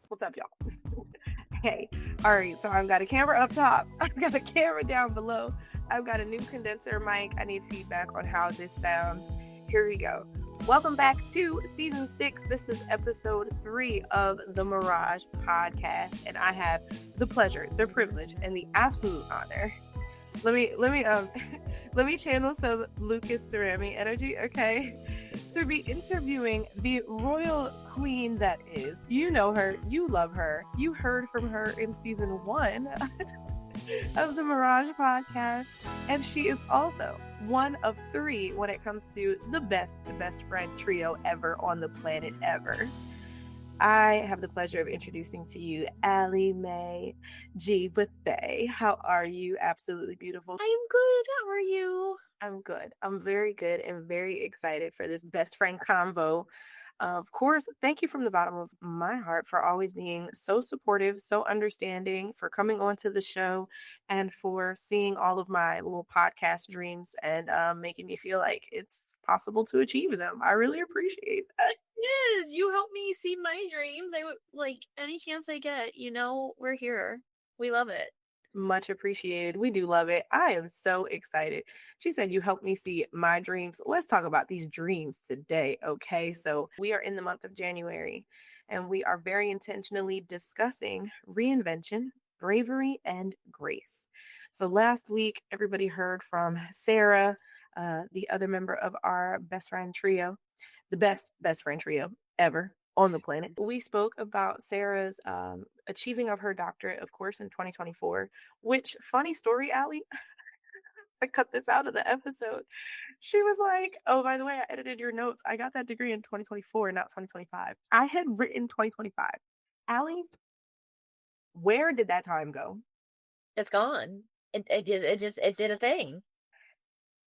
What's up, y'all? Hey, all right, so I've got a camera up top. I've got a camera down below. I've got a new condenser mic. I need feedback on how this sounds. Here we go. Welcome back to season 6. This is episode 3 of the Mirage Podcast, and I have the pleasure, the privilege, and the absolute honor. Let me channel some Lucas Cerami energy, okay? To be interviewing the royal queen that is. You know her, you love her. You heard from her in season 1 of the Mirage Podcast, and she is also one of 3 when it comes to the best friend trio ever on the planet ever. I have the pleasure of introducing to you Allie Gee with Bay. How are you? Absolutely beautiful. I'm good. How are you? I'm good. I'm very good and very excited for this best friend convo. Of course, thank you from the bottom of my heart for always being so supportive, so understanding, for coming onto the show, and for seeing all of my little podcast dreams and making me feel like it's possible to achieve them. I really appreciate that. Yes, you help me see my dreams. I would like any chance I get. We're here. We love it. Much appreciated. We do love it. I am so excited. She said, you helped me see my dreams. Let's talk about these dreams today. Okay. So we are in the month of January and we are very intentionally discussing reinvention, bravery, and grace. So last week, everybody heard from Sarah, the other member of our best friend trio, the best friend trio ever on the planet. We spoke about Sarah's achieving of her doctorate, of course, in 2024, which, funny story, Allie, I cut this out of the episode. She was like, oh, by the way, I edited your notes. I got that degree in 2024, not 2025. I had written 2025. Allie, where did that time go? It's gone. It did a thing.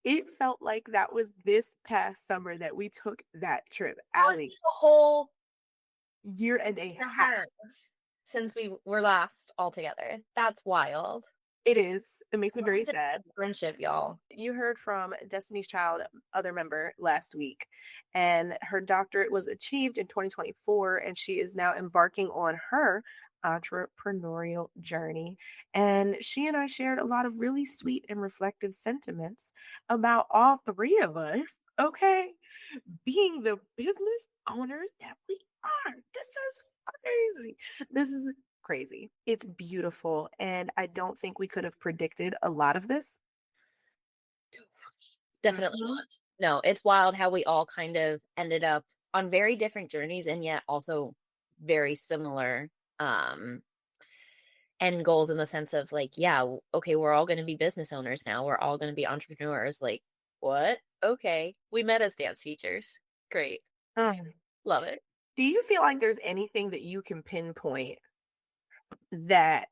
It felt like that was this past summer that we took that trip. Allie, a whole year and a half since we were last all together. That's wild. It is. It makes me very sad. Friendship, y'all. You heard from Destiny's Child, other member, last week, and her doctorate was achieved in 2024, and she is now embarking on her entrepreneurial journey. And she and I shared a lot of really sweet and reflective sentiments about all 3 of us, okay, being the business owners that we are. This is crazy. This is crazy. It's beautiful. And I don't think we could have predicted a lot of this. Definitely not. No, it's wild how we all kind of ended up on very different journeys and yet also very similar end goals in the sense of like, yeah, okay, we're all going to be business owners now. We're all going to be entrepreneurs. Like, what? Okay. We met as dance teachers. Great. Love it. Do you feel like there's anything that you can pinpoint that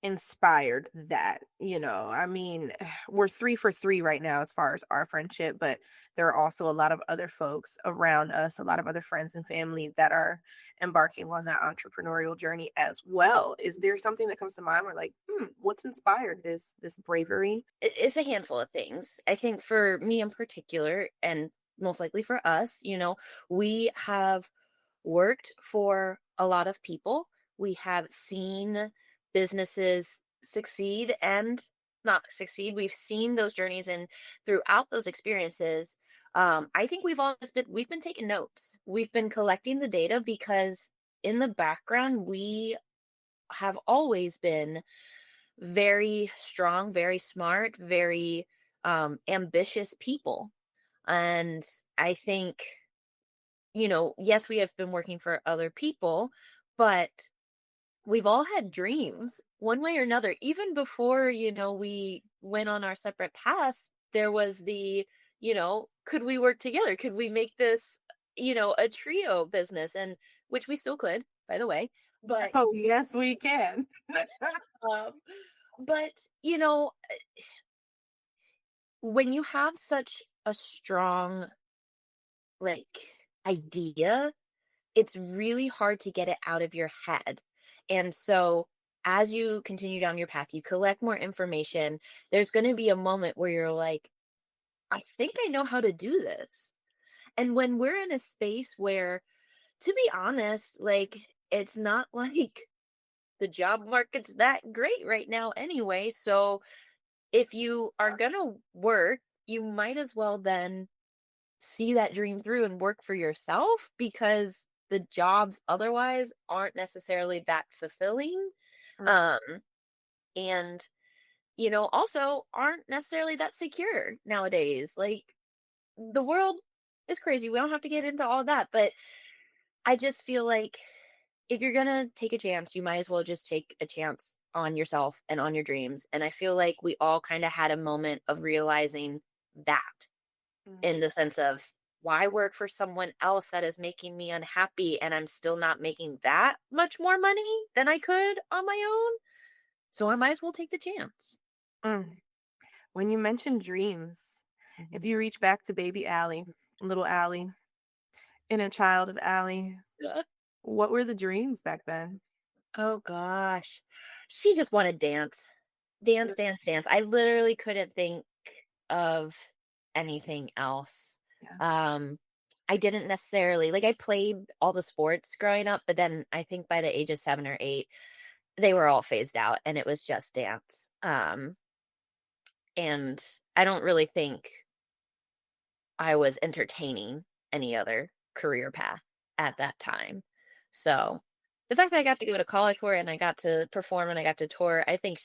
inspired that? I mean, we're 3 for 3 right now as far as our friendship, but there are also a lot of other folks around us, a lot of other friends and family that are embarking on that entrepreneurial journey as well. Is there something that comes to mind where like, what's inspired this bravery? It's a handful of things. I think for me in particular, and most likely for us, we have worked for a lot of people. We have seen businesses succeed and not succeed. We've seen those journeys, and throughout those experiences, I think we've been taking notes. We've been collecting the data because in the background, we have always been very strong, very smart, very ambitious people. And I think, yes, we have been working for other people, but we've all had dreams one way or another. Even before, we went on our separate paths, there was the, could we work together? Could we make this, a trio business? And which we still could, by the way. But oh, yes, we can. But, when you have such a strong, idea, it's really hard to get it out of your head. And so as you continue down your path, you collect more information. There's going to be a moment where you're like, I think I know how to do this. And when we're in a space where, to be honest, it's not like the job market's that great right now anyway. So if you are going to work, you might as well then see that dream through and work for yourself, because the jobs otherwise aren't necessarily that fulfilling. Mm. Um, and, also aren't necessarily that secure nowadays. Like, the world is crazy. We don't have to get into all that, but I just feel like if you're gonna take a chance, you might as well just take a chance on yourself and on your dreams. And I feel like we all kind of had a moment of realizing that, Mm. in the sense of, why work for someone else that is making me unhappy and I'm still not making that much more money than I could on my own? So I might as well take the chance. Mm. When you mentioned dreams, if you reach back to baby Allie, little Allie, inner child of Allie, Yeah. what were the dreams back then? Oh gosh. She just wanted dance. Dance, dance, dance. I literally couldn't think of anything else. Yeah. Um, I didn't necessarily like, I played all the sports growing up, but then I think by the age of 7 or 8, they were all phased out and it was just dance. And I don't really think I was entertaining any other career path at that time. So the fact that I got to go to college for it and I got to perform and I got to tour, I think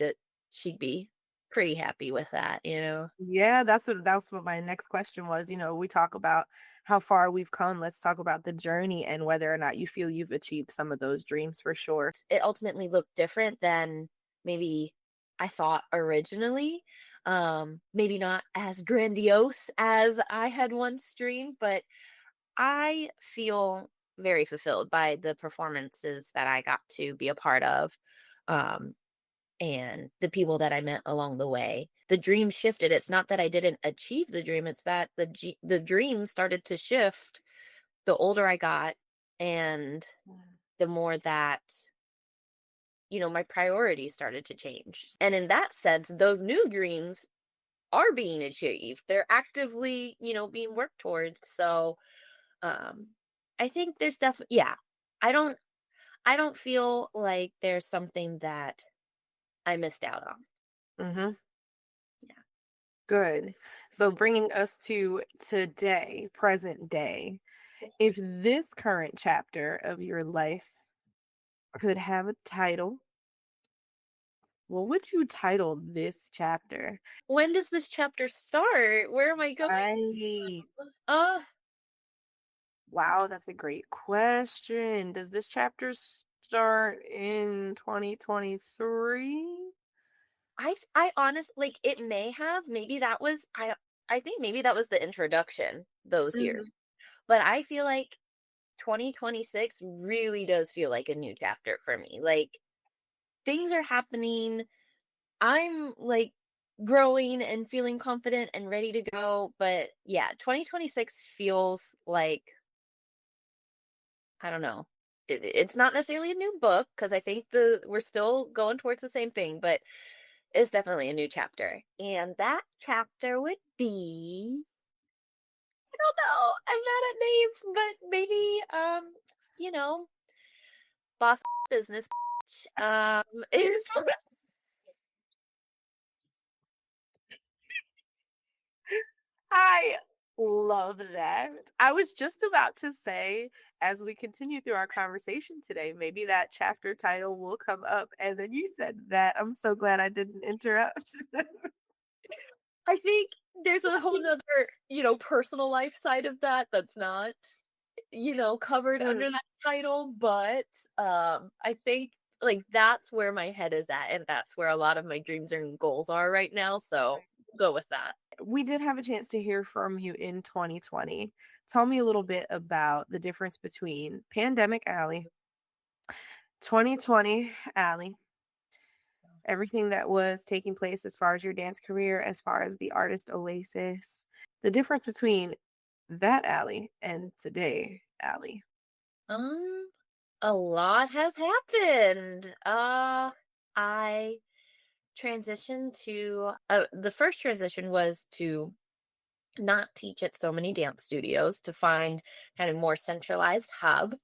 she'd be pretty happy with that. Yeah, that's what my next question was. We talk about how far we've come. Let's talk about the journey and whether or not you feel you've achieved some of those dreams for sure. It ultimately looked different than maybe I thought originally. Maybe not as grandiose as I had once dreamed, but I feel very fulfilled by the performances that I got to be a part of, um, and the people that I met along the way. The dream shifted. It's not that I didn't achieve the dream, it's that the dream started to shift the older I got, and the more that my priorities started to change. And in that sense, those new dreams are being achieved. They're actively, being worked towards. So, um, I think there's definitely, yeah. I don't, I don't feel like there's something that I missed out on. Mm-hmm. Yeah. Good. So bringing us to today, present day, if this current chapter of your life could have a title, what would you title this chapter? When does this chapter start? Where am I going? Right. Uh, Wow, that's a great question. Does this chapter start in 2023? I honestly, like, it may have. Maybe that was I think maybe that was the introduction those Mhm. years. But I feel like 2026 really does feel like a new chapter for me. Like, things are happening. I'm like growing and feeling confident and ready to go. But yeah, 2026 feels like, I don't know. It's not necessarily a new book, because I think we're still going towards the same thing, but it's definitely a new chapter. And that chapter would be, I don't know. I'm not at names, but maybe you know, boss business is I love that. I was just about to say, as we continue through our conversation today, maybe that chapter title will come up. And then you said that. I'm so glad I didn't interrupt. I think there's a whole nother, personal life side of that that's not, covered under that title. But I think, like, that's where my head is at, and that's where a lot of my dreams and goals are right now. So go with that. We did have a chance to hear from you in 2020. Tell me a little bit about the difference between Pandemic Allie, 2020 Allie, everything that was taking place as far as your dance career, as far as the artist Oasis, the difference between that Allie and today Allie. Um, a lot has happened. I transitioned to the first transition was to not teach at so many dance studios, to find kind of more centralized hub.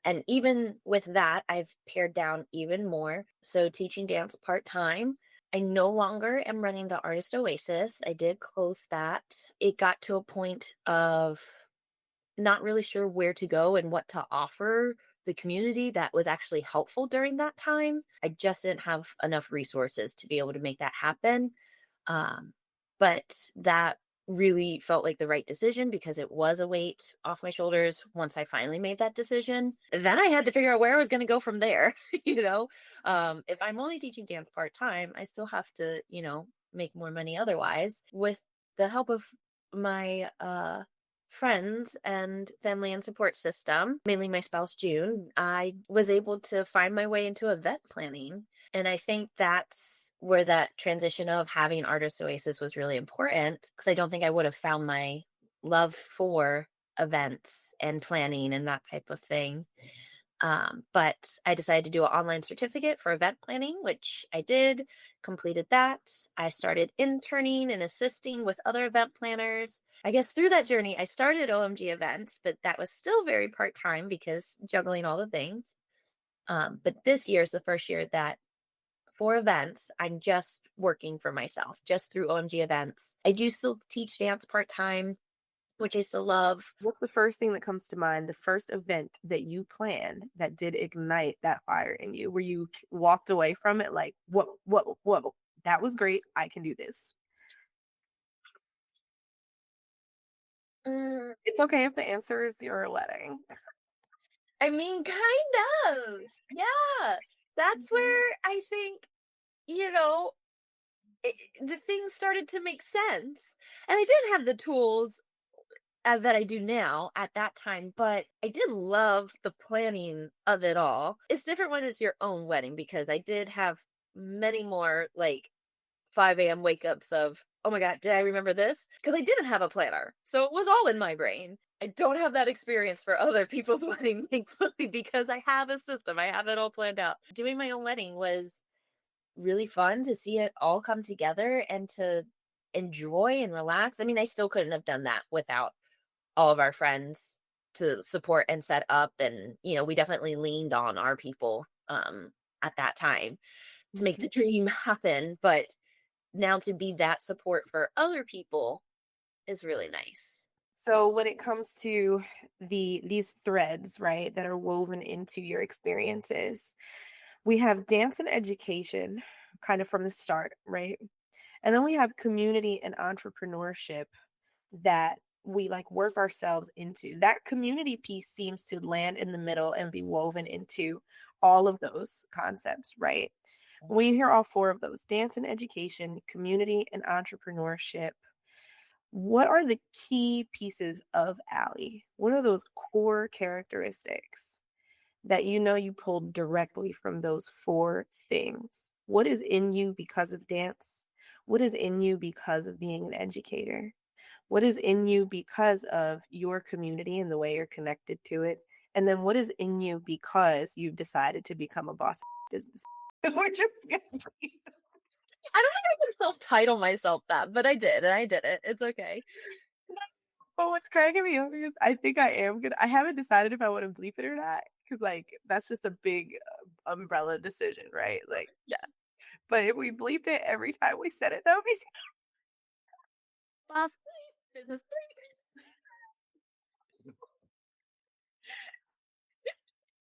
And even with that, I've pared down even more. So teaching dance part-time. I no longer am running the Artist Oasis. I did close that. It got to a point of not really sure where to go and what to offer the community that was actually helpful during that time. I just didn't have enough resources to be able to make that happen. Um, but that really felt like the right decision because it was a weight off my shoulders once I finally made that decision. Then I had to figure out where I was going to go from there. you know, if I'm only teaching dance part time, I still have to, make more money otherwise. With the help of my friends and family and support system, mainly my spouse June, I was able to find my way into event planning. And I think that's where that transition of having Artist Oasis was really important because I don't think I would have found my love for events and planning and that type of thing. But I decided to do an online certificate for event planning, which I did, completed that. I started interning and assisting with other event planners. I guess through that journey, I started OMG events, but that was still very part time because juggling all the things. But this year is the first year that for events, I'm just working for myself, just through OMG events. I do still teach dance part time, which I still love. What's the first thing that comes to mind? The first event that you planned that did ignite that fire in you, where you walked away from it like, whoa, that was great. I can do this. Mm, It's okay if the answer is your wedding. I mean, kind of. Yeah. That's where I think, you know, the things started to make sense. And I didn't have the tools that I do now at that time, but I did love the planning of it all. It's different when it's your own wedding because I did have many more like 5 a.m. wake ups of, oh my God, did I remember this? Because I didn't have a planner. So it was all in my brain. I don't have that experience for other people's wedding, thankfully, because I have a system. I have it all planned out. Doing my own wedding was really fun to see it all come together and to enjoy and relax. I mean, I still couldn't have done that without all of our friends to support and set up. And, we definitely leaned on our people at that time to make the dream happen. But now to be that support for other people is really nice. So when it comes to these threads, right, that are woven into your experiences, we have dance and education kind of from the start, right? And then we have community and entrepreneurship that we like work ourselves into. That community piece seems to land in the middle and be woven into all of those concepts, right? When you hear all four of those, dance and education, community and entrepreneurship, what are the key pieces of Allie? What are those core characteristics that you pulled directly from those four things? What is in you because of dance? What is in you because of being an educator? What is in you because of your community and the way you're connected to it? And then what is in you because you've decided to become a boss business? We're just gonna I don't think I can self-title myself that, but I did, and I did it. It's okay. But what's cracking me up is I think I am gonna. I haven't decided if I want to bleep it or not because like that's just a big umbrella decision, right? Like, Yeah. but if we bleeped it every time we said it, that would be Boss, business.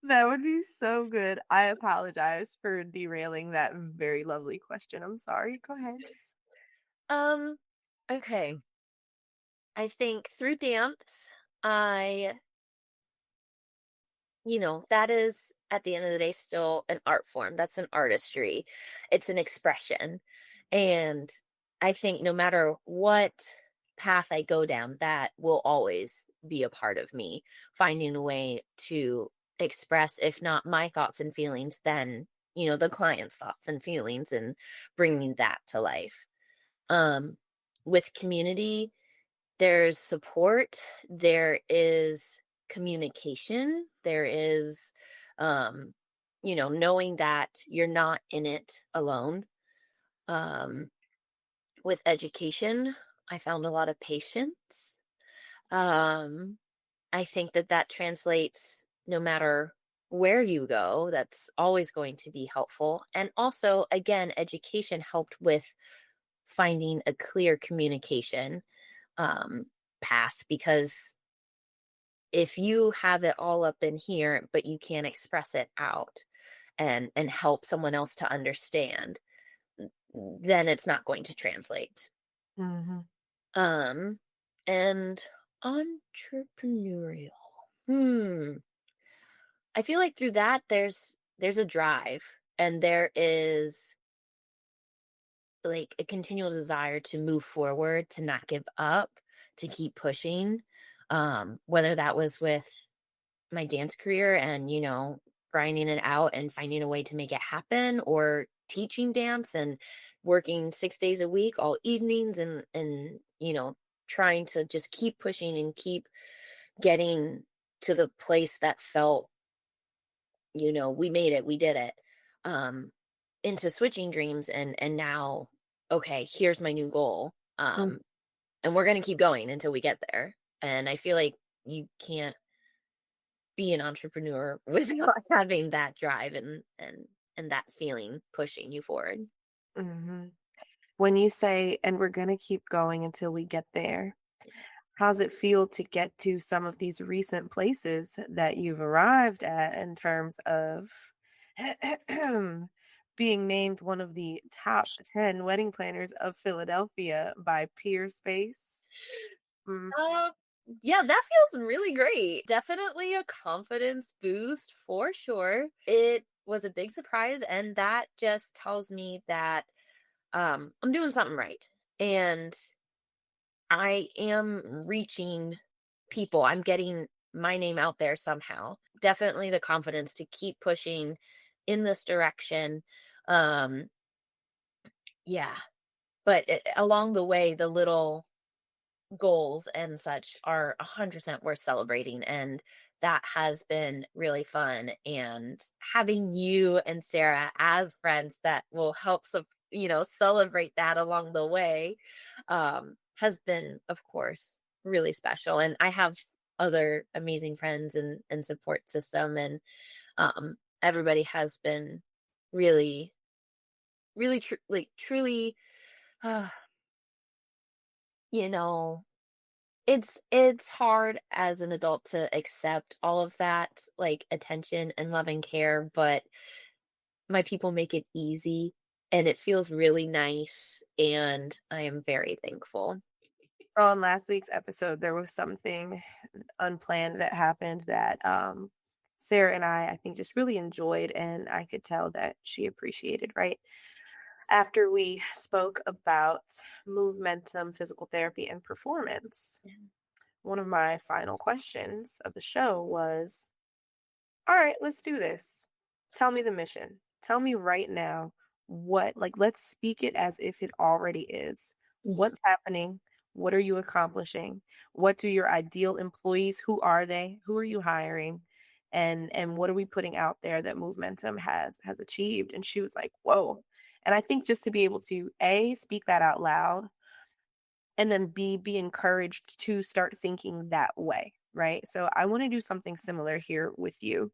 that would be so good. I apologize for derailing that very lovely question. I'm sorry. Go ahead. Um, okay. I think through dance, I that is at the end of the day still an art form. That's an artistry. It's an expression. And I think no matter what path I go down, that will always be a part of me, finding a way to express, if not my thoughts and feelings, then, the client's thoughts and feelings and bringing that to life. Um, with community, there's support, there is communication, there is knowing that you're not in it alone. Um with education, I found a lot of patience. Um I think that translates no matter where you go. That's always going to be helpful. And also, again, education helped with finding a clear communication um, path, because if you have it all up in here, but you can't express it out and help someone else to understand, then it's not going to translate. Mm-hmm. Um, and entrepreneurial. Hmm. I feel like through that there's a drive, and there is like a continual desire to move forward, to not give up, to keep pushing. Whether that was with my dance career and, grinding it out and finding a way to make it happen, or teaching dance and working 6 days a week, all evenings, and, trying to just keep pushing and keep getting to the place that felt, we made it, we did it. Um, into switching dreams, and now, okay, here's my new goal. And we're going to keep going until we get there. And I feel like you can't be an entrepreneur without having that drive and that feeling pushing you forward. Mm-hmm. When you say, and we're going to keep going until we get there, how's it feel to get to some of these recent places that you've arrived at in terms of being named one of the top 10 wedding planners of Philadelphia by Peerspace? Mm, Uh, yeah, that feels really great. Definitely a confidence boost for sure. It was a big surprise, and that just tells me that I'm doing something right. And I am reaching people. I'm getting my name out there somehow. Definitely the confidence to keep pushing in this direction. Um, yeah. But along the way, the little goals and such are 100% worth celebrating. And that has been really fun. And having you and Sarah as friends that will help, celebrate that along the way, has been, of course, really special. And I have other amazing friends and support system. And everybody has been really, really, truly, uh, you know, it's hard as an adult to accept all of that, like, attention and love and care, but my people make it easy, and it feels really nice, and I am very thankful. So on last week's episode, there was something unplanned that happened that Sarah and I think, just really enjoyed, and I could tell that she appreciated, right? After we spoke about momentum, physical therapy, and performance, Yeah. one of my final questions of the show was, all right, let's do this. Tell me the mission. Tell me right now what, like, let's speak it as if it already is. Mhm. What's happening? What are you accomplishing? What do your ideal employees, who are they? Who are you hiring? And what are we putting out there that Momentum has achieved? And she was like, whoa. And I think just to be able to A, speak that out loud, and then B, be encouraged to start thinking that way, right? So I want to do something similar here with you,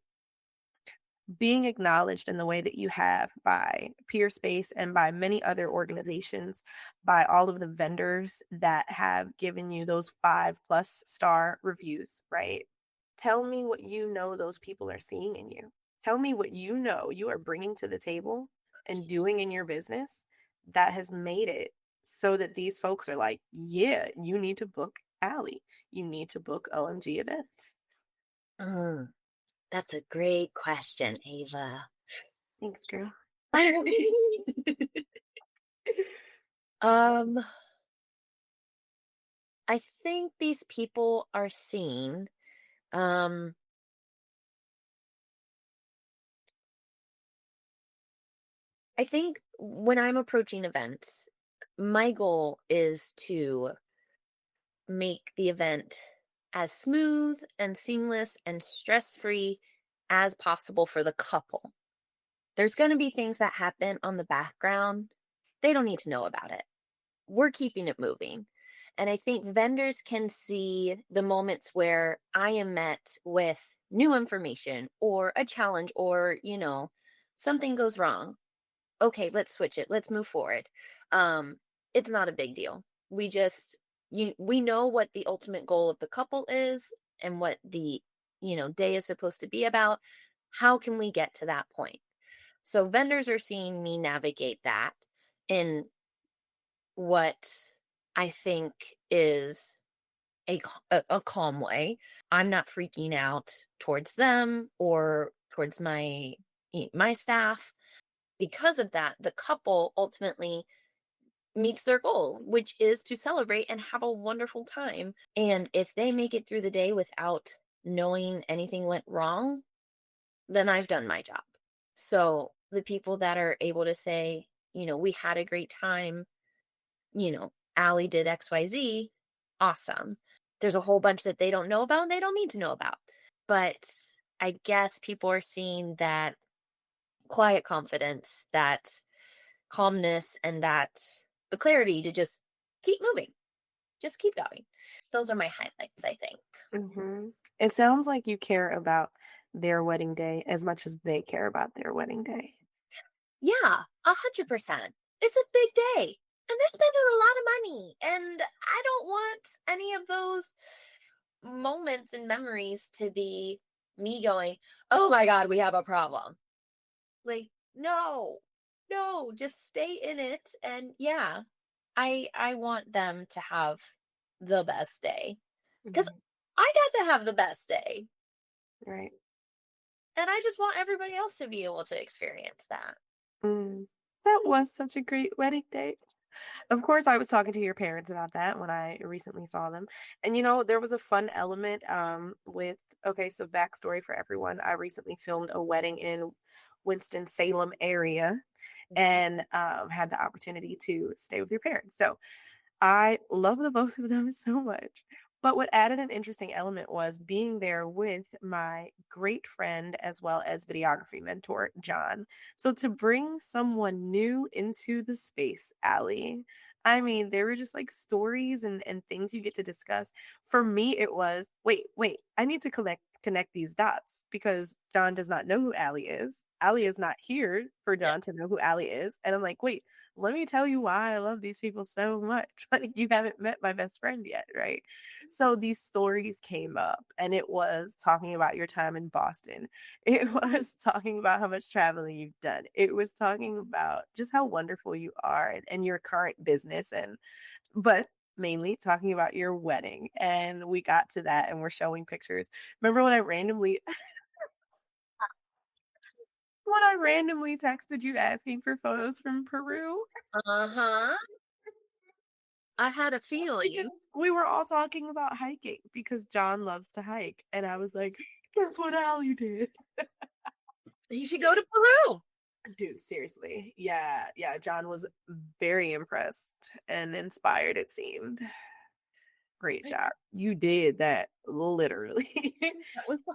being acknowledged in the way that you have by Peerspace and by many other organizations, by all of the vendors that have given you those 5+ star reviews, right? Tell me what you know those people are seeing in you. Tell me what you know you are bringing to the table and doing in your business that has made it so that these folks are like, yeah, you need to book Allie. You need to book OMG events. Mm, that's a great question, Ava. Thanks, girl. Um, I think these people are seeing, um, I think when I'm approaching events, my goal is to make the event as smooth and seamless and stress-free as possible for the couple. There's going to be things that happen on the background. They don't need to know about it. We're keeping it moving. And I think vendors can see the moments where I am met with new information or a challenge or, something goes wrong. Okay, let's switch it. Let's move forward. Um, it's not a big deal. We know what the ultimate goal of the couple is and what the, day is supposed to be about. How can we get to that point? So vendors are seeing me navigate that in what I think is a calm way. I'm not freaking out towards them or towards my staff. Because of that, the couple ultimately meets their goal, which is to celebrate and have a wonderful time. And if they make it through the day without knowing anything went wrong, then I've done my job. So the people that are able to say, we had a great time, Allie did XYZ, awesome. There's a whole bunch that they don't know about and they don't need to know about. But I guess people are seeing that quiet confidence, that calmness, and that the clarity to just keep moving, just keep going. Those are my highlights, I think. Mm-hmm. It sounds like you care about their wedding day as much as they care about their wedding day. Yeah, 100%. It's a big day and they're spending a lot of money. And I don't want any of those moments and memories to be me going, oh my God, we have a problem. Like, no, just stay in it. And yeah, I want them to have the best day because Mhm. I got to have the best day. Right. And I just want everybody else to be able to experience that. Mm. That was such a great wedding day. Of course, I was talking to your parents about that when I recently saw them. And there was a fun element with okay, so backstory for everyone. I recently filmed a wedding in Winston-Salem area and had the opportunity to stay with your parents. So I love the both of them so much. But what added an interesting element was being there with my great friend as well as videography mentor, John. So to bring someone new into the space, Allie, I mean, there were just like stories and things you get to discuss. For me, it was wait, I need to connect these dots because John does not know who Allie is. Allie is not here for Yeah. John to know who Allie is. And I'm like, wait, let me tell you why I love these people so much. Like you haven't met my best friend yet, right? So these stories came up and it was talking about your time in Boston. It was talking about how much traveling you've done. It was talking about just how wonderful you are and your current business but mainly talking about your wedding. And we got to that and we're showing pictures. Remember when I randomly texted you asking for photos from Peru? Uh-huh. I had a Because feeling. we were all talking about hiking because John loves to hike. And I was like, guess what Allie did? You should go to Peru. Dude, seriously. Yeah, yeah. John was very impressed and inspired, it seemed. Great Like, job. You did that literally. that was the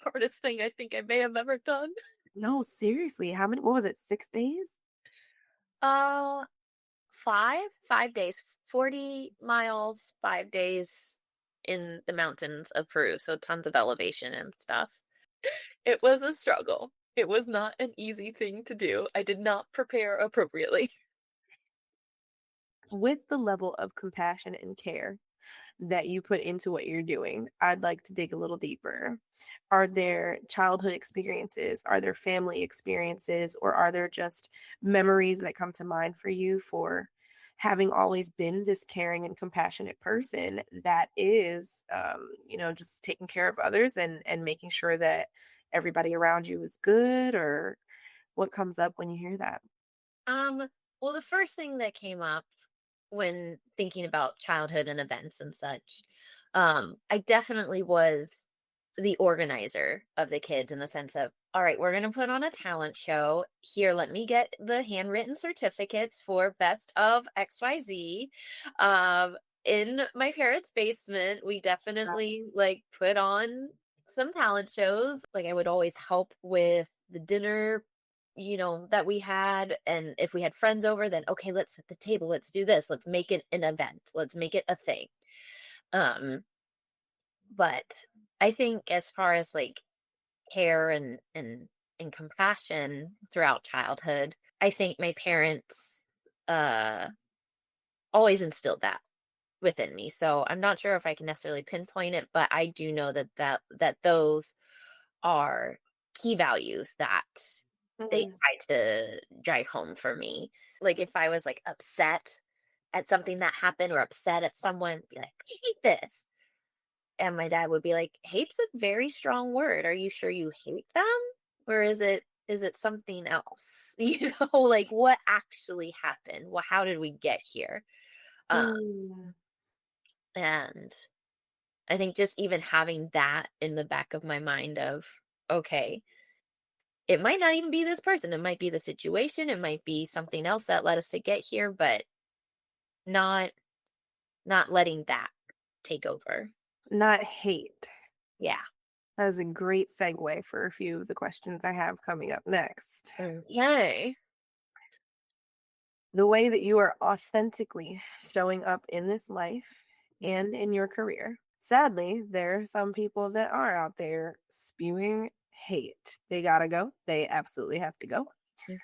hardest thing I think I may have ever done. No, seriously. What was it, 6 days? Uh, 5 days, 40 miles, 5 days in the mountains of Peru. So tons of elevation and stuff. It was a struggle. It was not an easy thing to do. I did not prepare appropriately. With the level of compassion and care that you put into what you're doing, I'd like to dig a little deeper. Are there childhood experiences? Are there family experiences? Or are there just memories that come to mind for you for having always been this caring and compassionate person that is, just taking care of others and making sure that everybody around you is good? Or what comes up when you hear that? Um, well, the first thing that came up when thinking about childhood and events and such, I definitely was the organizer of the kids in the sense of, all right, we're going to put on a talent show. Here, let me get the handwritten certificates for best of XYZ. In my parents' basement, we definitely like put on some talent shows. Like I would always help with the dinner, that we had. And if we had friends over, then okay, let's set the table. Let's do this. Let's make it an event. Let's make it a thing. Um, but I think as far as like care and compassion throughout childhood, I think my parents uh always instilled that within me. So I'm not sure if I can necessarily pinpoint it, but I do know that those are key values that they Mm. try to drive home for me. Like if I was like upset at something that happened or upset at someone, be like, I hate this. And my dad would be like, hate's a very strong word. Are you sure you hate them? Or is it something else? Like what actually happened? Well, how did we get here? Um, Mm. and I think just even having that in the back of my mind of, okay, it might not even be this person. It might be the situation. It might be something else that led us to get here, but not not letting that take over. Not hate. Yeah. That is a great segue for a few of the questions I have coming up next. Yay. The way that you are authentically showing up in this life and in your career. Sadly, there are some people that are out there spewing hate. They gotta go. They absolutely have to go.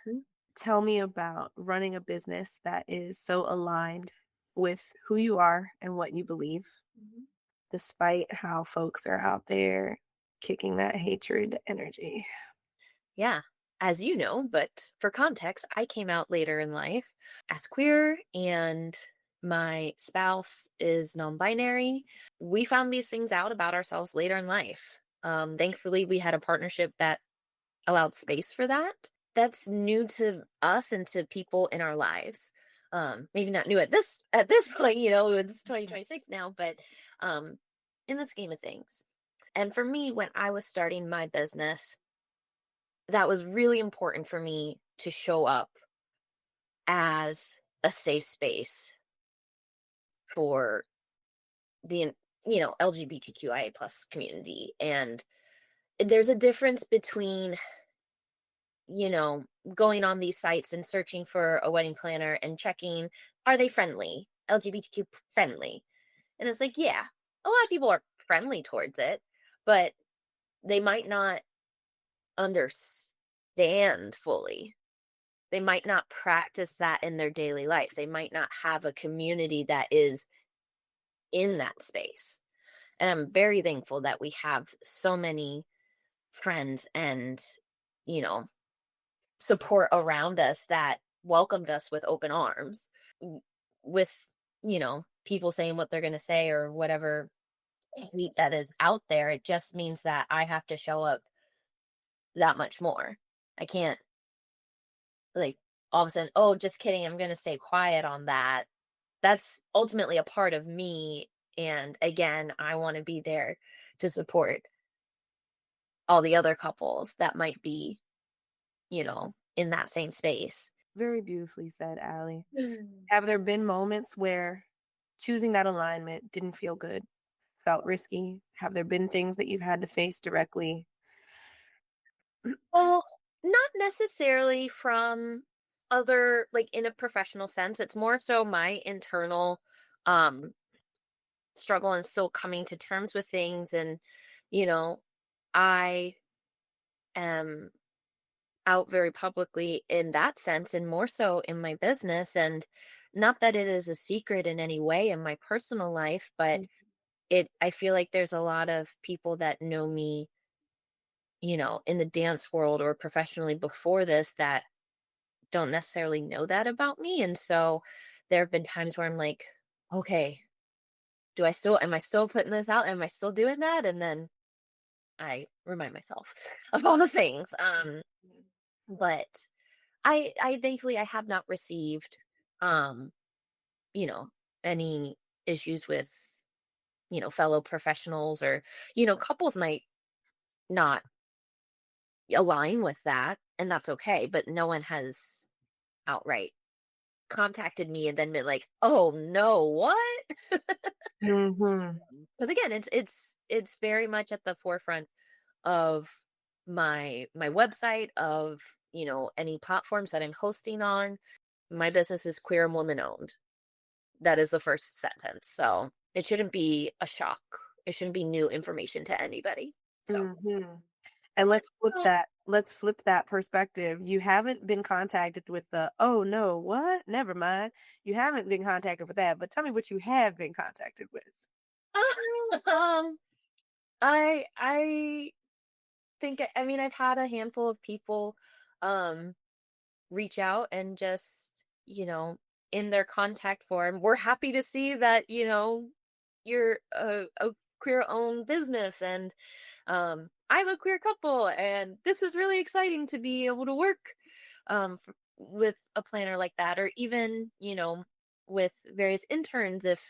Hmm. Tell me about running a business that is so aligned with who you are and what you believe, despite how folks are out there kicking that hatred energy. Yeah. As you know, but for context, I came out later in life as queer and my spouse is non-binary. We found these things out about ourselves later in life. Thankfully, we had a partnership that allowed space for that. That's new to us and to people in our lives. Maybe not new at this point, it's 2026 now, but um, in the scheme of things. And for me, when I was starting my business, that was really important for me to show up as a safe space for the LGBTQIA plus community. And there's a difference between you know, going on these sites and searching for a wedding planner and checking, are they friendly, LGBTQ friendly? And it's like, yeah, a lot of people are friendly towards it, but they might not understand fully. They might not practice that in their daily life. They might not have a community that is in that space. And I'm very thankful that we have so many friends and, you know, support around us that welcomed us with open arms with people saying what they're going to say or whatever hate that is out there. It just means that I have to show up that much more. I can't like all of a sudden, oh, just kidding, I'm going to stay quiet on that. That's ultimately a part of me, and again, I want to be there to support all the other couples that might be in that same space. Very beautifully said, Allie. Mm. Have there been moments where choosing that alignment didn't feel good, felt risky? Have there been things that you've had to face directly? Well, not necessarily from other like in a professional sense. It's more so my internal um struggle and still coming to terms with things. And you know, I am out very publicly in that sense and more so in my business. And not that it is a secret in any way in my personal life, but I feel like there's a lot of people that know me, in the dance world or professionally before this that don't necessarily know that about me. And so there have been times where I'm like, okay, am I still putting this out? Am I still doing that? And then I remind myself of all the things. But I thankfully I have not received, um, you know, any issues with, fellow professionals or, couples might not align with that, and that's okay. But no one has outright contacted me and then been like, "Oh no, what?" Mm-hmm. Because again, it's very much at the forefront of my website, of any platforms that I'm hosting on. My business is queer and woman owned. That is the first sentence, so it shouldn't be a shock It shouldn't be new information to anybody. So, Mhm. And let's flip well, that let's flip that perspective. You haven't been contacted with the, "Oh, no, what? Never mind." You haven't been contacted with that, but tell me what you have been contacted with. um, I think I mean I've had a handful of people um reach out and just, in their contact form, we're happy to see that, you're a queer owned business, and I'm a queer couple, and this is really exciting to be able to work with a planner like that, or even, with various interns, if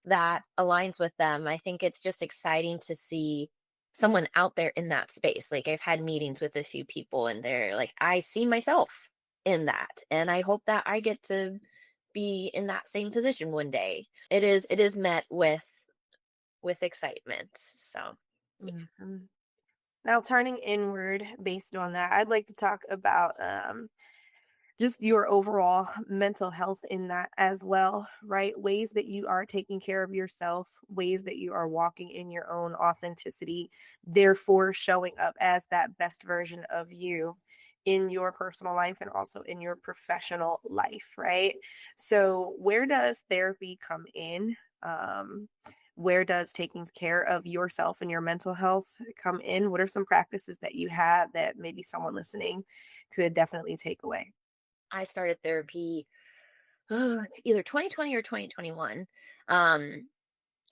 that aligns with them. I think it's just exciting to see someone out there in that space. Like, I've had meetings with a few people and they're like, I see myself in that, and I hope that I get to be in that same position one day. It is met with excitement. So, Mhm. Now turning inward based on that, I'd like to talk about, just your overall mental health in that as well, right? Ways that you are taking care of yourself, ways that you are walking in your own authenticity, therefore showing up as that best version of you in your personal life and also in your professional life, right? So, where does therapy come in? Where does taking care of yourself and your mental health come in? What are some practices that you have that maybe someone listening could definitely take away? I started therapy either 2020 or 2021. Um,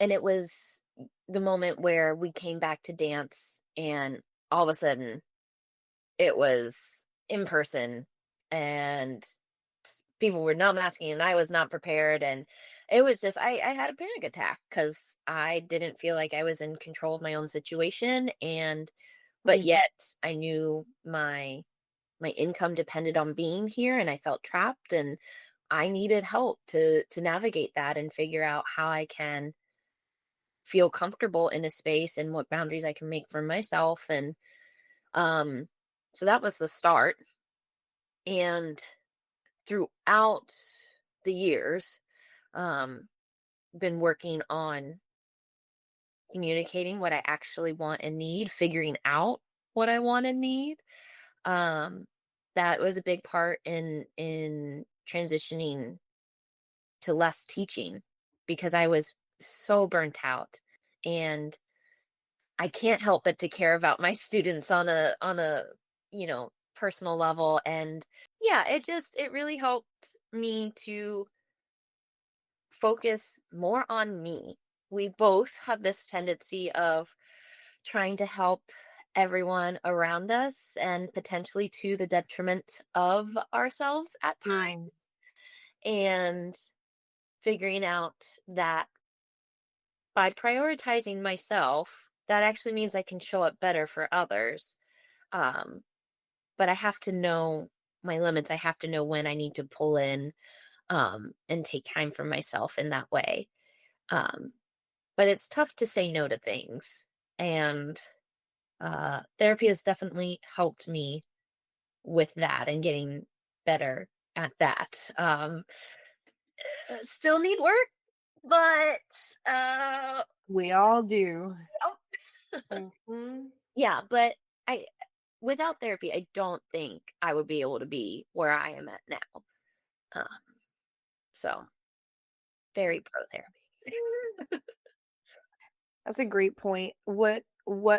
and it was the moment where we came back to dance, and all of a sudden it was in person, and people were not masking, and I was not prepared. And it was just, I had a panic attack because I didn't feel like I was in control of my own situation. And, but Mhm. yet I knew my income depended on being here, and I felt trapped, and I needed help to navigate that and figure out how I can feel comfortable in a space and what boundaries I can make for myself. And um so that was the start. And throughout the years, um been working on communicating what I actually want and need, figuring out what I want and need. um that was a big part in transitioning to less teaching, because I was so burnt out, and I can't help but to care about my students on a personal level. And yeah, it really helped me to focus more on me. We both have this tendency of trying to help everyone around us, and potentially to the detriment of ourselves at times. Mm, And figuring out that by prioritizing myself, that actually means I can show up better for others. Um, but I have to know my limits. I have to know when I need to pull in, and take time for myself in that way. Um, but it's tough to say no to things. And therapy has definitely helped me with that and getting better at that. Still need work, but we all do. oh, Mhm. yeah, but I without therapy, I don't think I would be able to be where I am at now. Um, so very pro therapy. That's a great point. What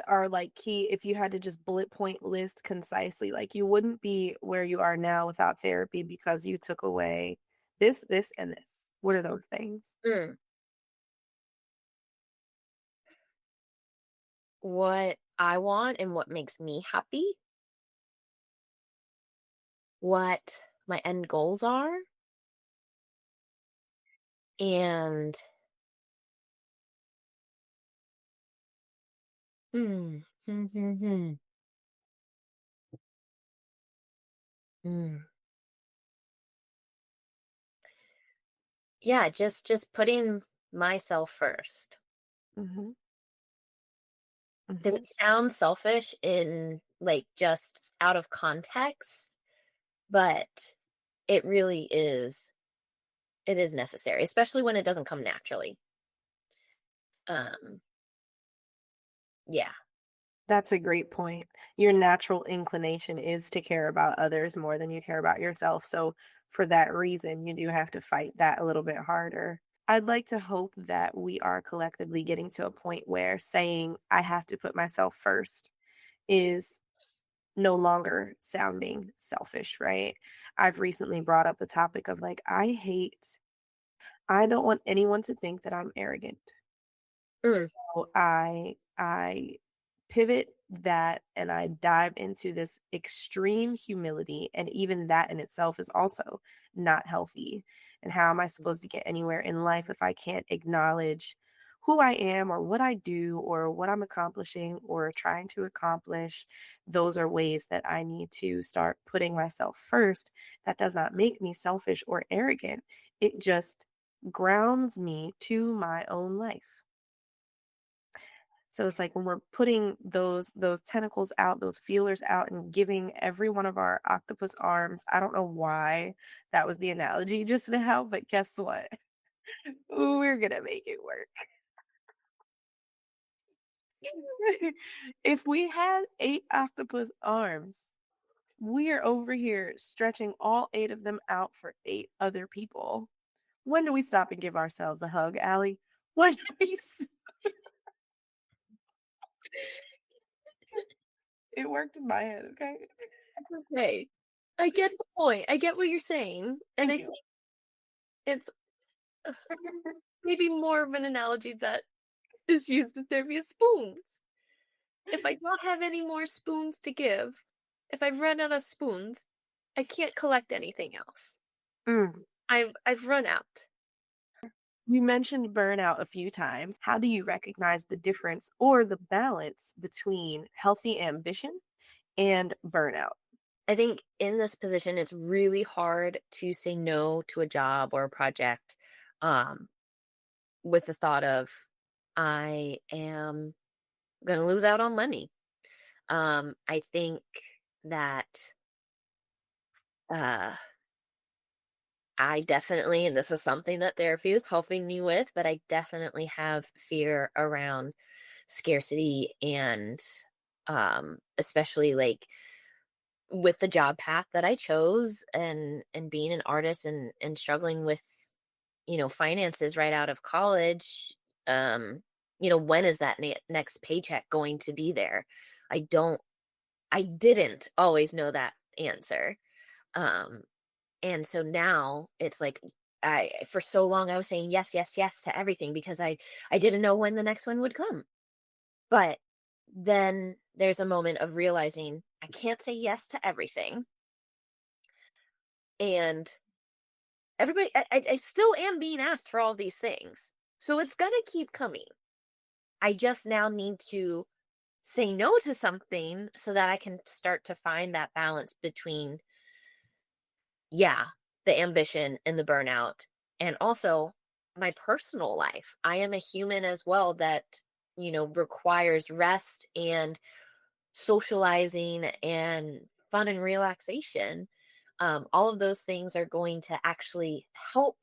are like key if you had to just bullet point list concisely, like you wouldn't be where you are now without therapy because you took away this, and this. What are those things? Mm. What I want and what makes me happy, what my end goals are, and hmm, hmm, hmm, hmm, hmm. Yeah, just putting myself first, Mhm. because Mhm. it sounds selfish in, like, just out of context, but it really is. It is necessary, especially when it doesn't come naturally. Um, yeah. That's a great point. Your natural inclination is to care about others more than you care about yourself. So, for that reason, you do have to fight that a little bit harder. I'd like to hope that we are collectively getting to a point where saying, I have to put myself first is no longer sounding selfish, right? I've recently brought up the topic of like, I don't want anyone to think that I'm arrogant. Mm, So I pivot that and I dive into this extreme humility, and even that in itself is also not healthy. And how am I supposed to get anywhere in life if I can't acknowledge who I am or what I do or what I'm accomplishing or trying to accomplish? Those are ways that I need to start putting myself first. That does not make me selfish or arrogant. It just grounds me to my own life. So it's like when we're putting those tentacles out, those feelers out and giving every one of our octopus arms. I don't know why that was the analogy just now, but guess what? We're gonna make it work. If we had 8 octopus arms, we are over here stretching all 8 of them out for 8 other people. When do we stop and give ourselves a hug, Allie? When do it worked in my head, okay? okay. I get the point. I get what you're saying. And Thank I you. think it's uh, maybe more of an analogy that is used in therapy as spoons. If I don't have any more spoons to give, if I've run out of spoons, I can't collect anything else. Mm. I've run out. You mentioned burnout a few times. How do you recognize the difference or the balance between healthy ambition and burnout? I think in this position it's really hard to say no to a job or a project um with the thought of I am going to lose out on money. I think that uh I definitely, and this is something that therapy is helping me with, but I definitely have fear around scarcity and especially like with the job path that I chose and being an artist and struggling with finances right out of college. um when is that next paycheck going to be there? I don't I didn't always know that answer. um and so now it's like I for so long I was saying yes, yes, yes to everything because I didn't know when the next one would come. But then there's a moment of realizing I can't say yes to everything. And I still am being asked for all these things. So it's going to keep coming. I just now need to say no to something so that I can start to find that balance between, yeah, the ambition and the burnout, and also my personal life. I am a human as well that, requires rest and socializing and fun and relaxation. All of those things are going to actually help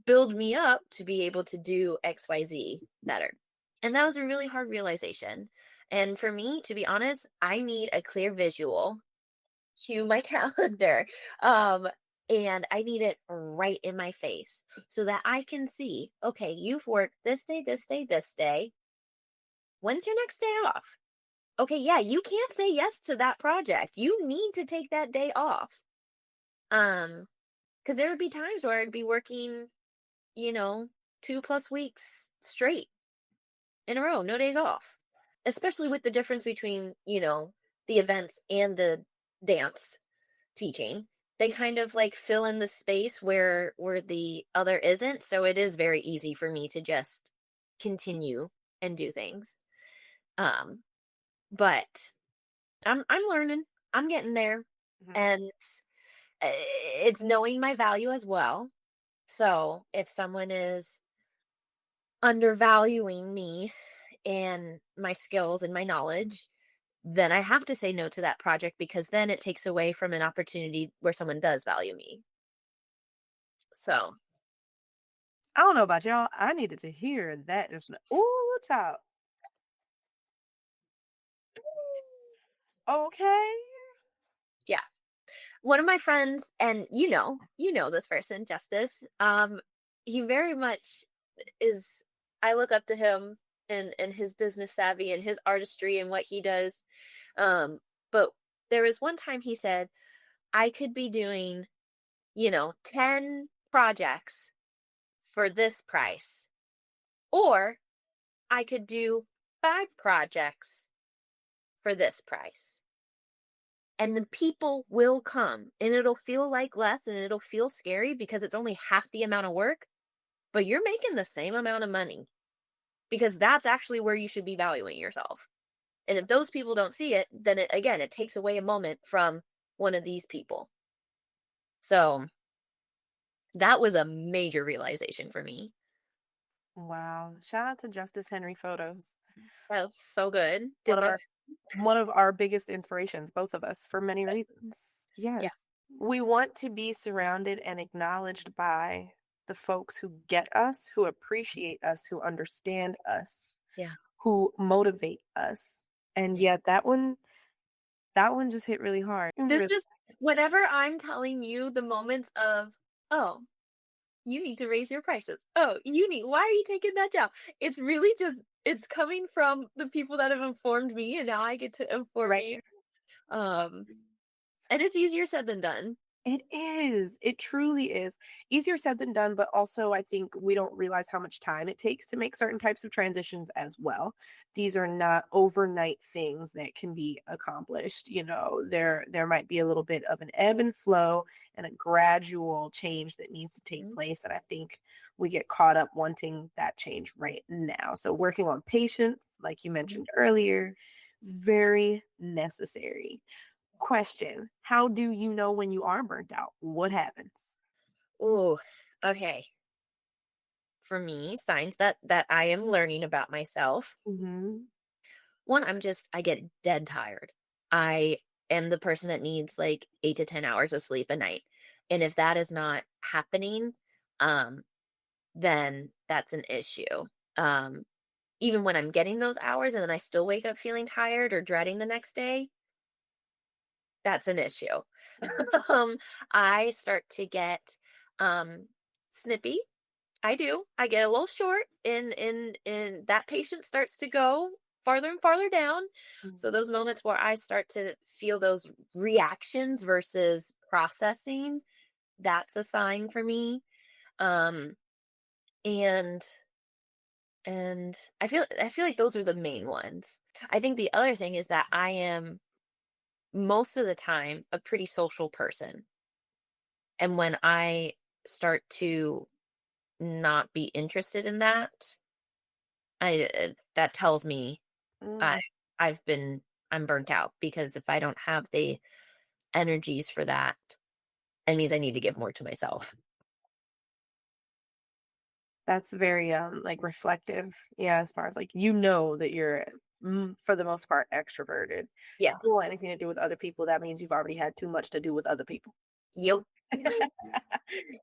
build me up to be able to do XYZ better. And that was a really hard realization. And for me, to be honest, I need a clear visual to my calendar. Um, and I need it right in my face so that I can see, okay, you've worked this day, this day, this day. When's your next day off? Okay, yeah, you can't say yes to that project. You need to take that day off. Because there would be times where I'd be working, you know, 2+ weeks straight in a row, no days off. Especially with the difference between, the events and the dance teaching. They kind of like fill in the space where the other isn't. So it is very easy for me to just continue and do things. Um, but I'm learning. I'm getting there. Mhm. And it's knowing my value as well. So if someone is undervaluing me and my skills and my knowledge, then I have to say no to that project because then it takes away from an opportunity where someone does value me. So, I don't know about y'all. I needed to hear that. Just ooh, child. Okay. Yeah. One of my friends, and you know this person, Justice. He very much is. I look up to him and his business savvy and his artistry and what he does. But there was one time he said, I could be doing, 10 projects for this price, or I could do 5 projects for this price. And the people will come, and it'll feel like less and it'll feel scary because it's only half the amount of work, but you're making the same amount of money because that's actually where you should be valuing yourself. And if those people don't see it, then it takes away a moment from one of these people. So that was a major realization for me. Wow. Shout out to Justice Henry Photos. That was so good. One of our biggest inspirations, both of us, for many reasons. Yeah. Yes. We want to be surrounded and acknowledged by the folks who get us, who appreciate us, who understand us, Yeah. who motivate us. And yet that one just hit really hard. This just, whenever I'm telling you the moments of, oh, you need to raise your prices. Oh, why are you taking that job? It's really just, it's coming from the people that have informed me, and now I get to inform you. And it's easier said than done. It is. It truly is. Easier said than done, but also I think we don't realize how much time it takes to make certain types of transitions as well. These are not overnight things that can be accomplished. There might be a little bit of an ebb and flow and a gradual change that needs to take place. And I think we get caught up wanting that change right now. So working on patience, like you mentioned earlier, is very necessary. Question: how do you know when you are burnt out? What happens? Oh, okay. For me, signs that I am learning about myself. Mm-hmm. One, I get dead tired. I am the person that needs like 8 to 10 hours of sleep a night. And if that is not happening, then that's an issue. Um, Even when I'm getting those hours and then I still wake up feeling tired or dreading the next day, that's an issue. I start to get snippy. I do. I get a little short and that patience starts to go farther and farther down. So those moments where I start to feel those reactions versus processing, that's a sign for me. Um and I feel like those are the main ones. I think the other thing is that I am most of the time a pretty social person. And when I start to not be interested in that, that tells me I Mm. I've been I'm burnt out, because if I don't have the energies for that, it means I need to give more to myself. That's very like reflective. Yeah, as far as like that you're for the most part extroverted. Yeah. If you want anything to do with other people, that means you've already had too much to do with other people. Yep.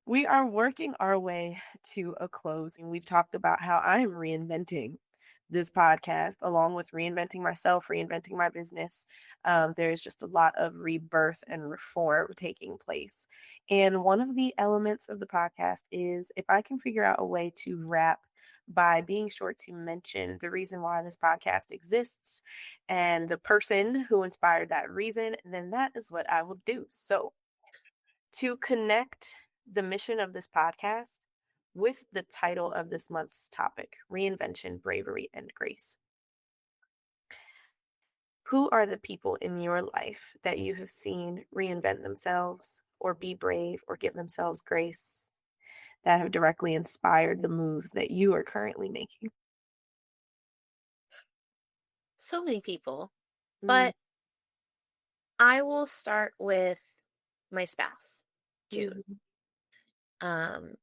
We are working our way to a close, and we've talked about how I'm reinventing this podcast along with reinventing myself, reinventing my business. There's just a lot of rebirth and reform taking place. And one of the elements of the podcast is if I can figure out a way to wrap by being sure to mention the reason why this podcast exists and the person who inspired that reason, then that is what I will do. So, to connect the mission of this podcast with the title of this month's topic, Reinvention, Bravery, and Grace. Who are the people in your life that you have seen reinvent themselves or be brave or give themselves grace that have directly inspired the moves that you are currently making? So many people. But I will start with my spouse, June. Mhm. Um,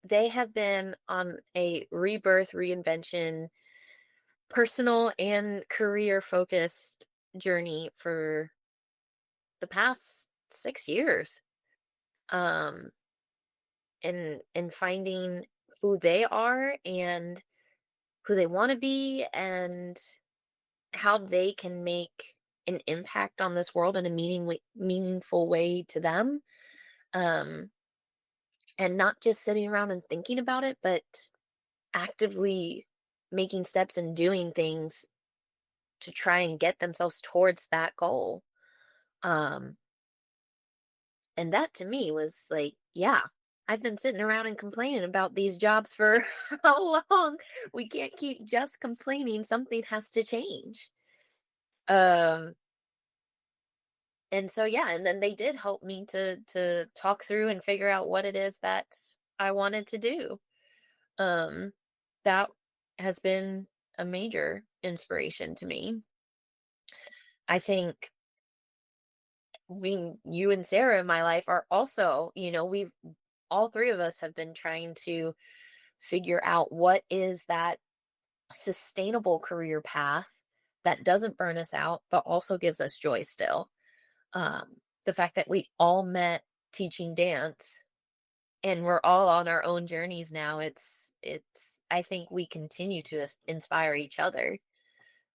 they have been on a rebirth, reinvention, personal and career focused journey for the past 6 years. Um, in finding who they are and who they want to be and how they can make an impact on this world in a meaningful way to them. Um, and not just sitting around and thinking about it, but actively making steps and doing things to try and get themselves towards that goal. Um, and that to me was like, yeah, I've been sitting around and complaining about these jobs for how long? We can't keep just complaining. Something has to change. Um, and so yeah, and then they did help me to talk through and figure out what it is that I wanted to do. Um, that has been a major inspiration to me. I think you and Sarah in my life are also, we've all three of us have been trying to figure out what is that sustainable career path that doesn't burn us out, but also gives us joy still. The fact that we all met teaching dance and we're all on our own journeys now, I think we continue to inspire each other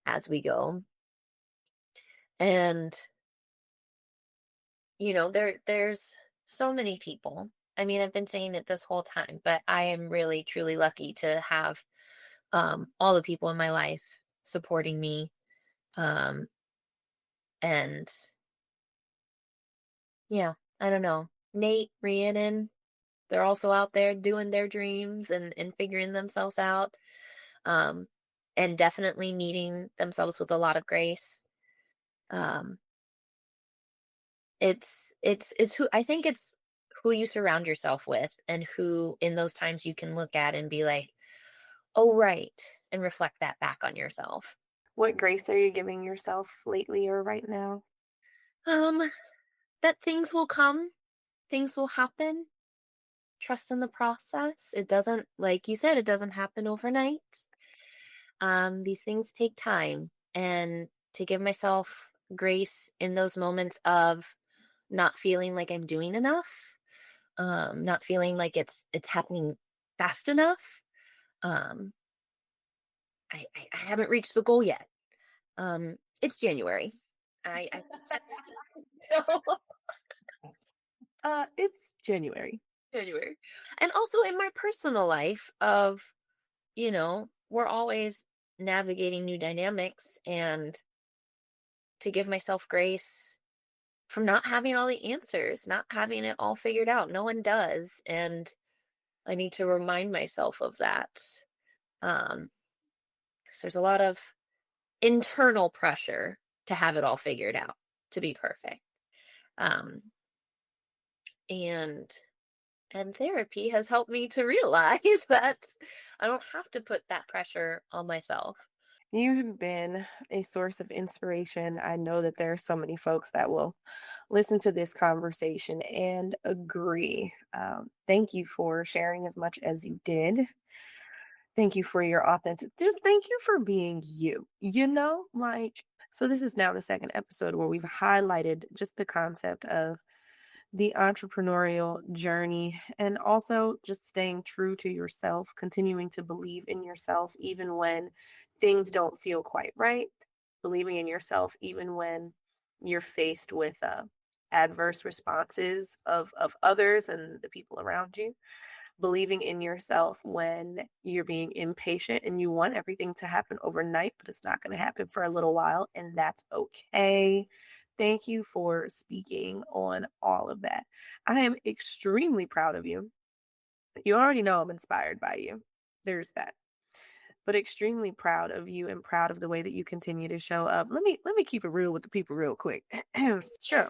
as we go. And there's so many people. I mean, I've been saying it this whole time, but I am really truly lucky to have all the people in my life supporting me. Um and yeah, I don't know. Nate, Rhiannon, they're also out there doing their dreams and figuring themselves out. Um and definitely meeting themselves with a lot of grace. Um it's who I think it's who you surround yourself with and who in those times you can look at and be like, "Oh, right," and reflect that back on yourself. What grace are you giving yourself lately or right now? Um that things will come, things will happen. Trust in the process. It doesn't, like you said, it doesn't happen overnight. These things take time, and to give myself grace in those moments of not feeling like I'm doing enough, not feeling like it's happening fast enough. Um, I haven't reached the goal yet. It's January. I It's January. January, and also in my personal life of we're always navigating new dynamics, and to give myself grace from not having all the answers, not having it all figured out. No one does, and I need to remind myself of that. Because there's a lot of internal pressure to have it all figured out, to be perfect. Um, and and therapy has helped me to realize that I don't have to put that pressure on myself. You have been a source of inspiration. I know that there are so many folks that will listen to this conversation and agree. Thank you for sharing as much as you did. Thank you for your authentic. Just thank you for being you. So this is now the second episode where we've highlighted just the concept of the entrepreneurial journey and also just staying true to yourself, continuing to believe in yourself even when things don't feel quite right, believing in yourself even when you're faced with adverse responses of others and the people around you, believing in yourself when you're being impatient and you want everything to happen overnight, but it's not going to happen for a little while, and that's okay. Thank you for speaking on all of that. I am extremely proud of you. You already know I'm inspired by you. There's that. But extremely proud of you and proud of the way that you continue to show up. Let me keep it real with the people real quick. So,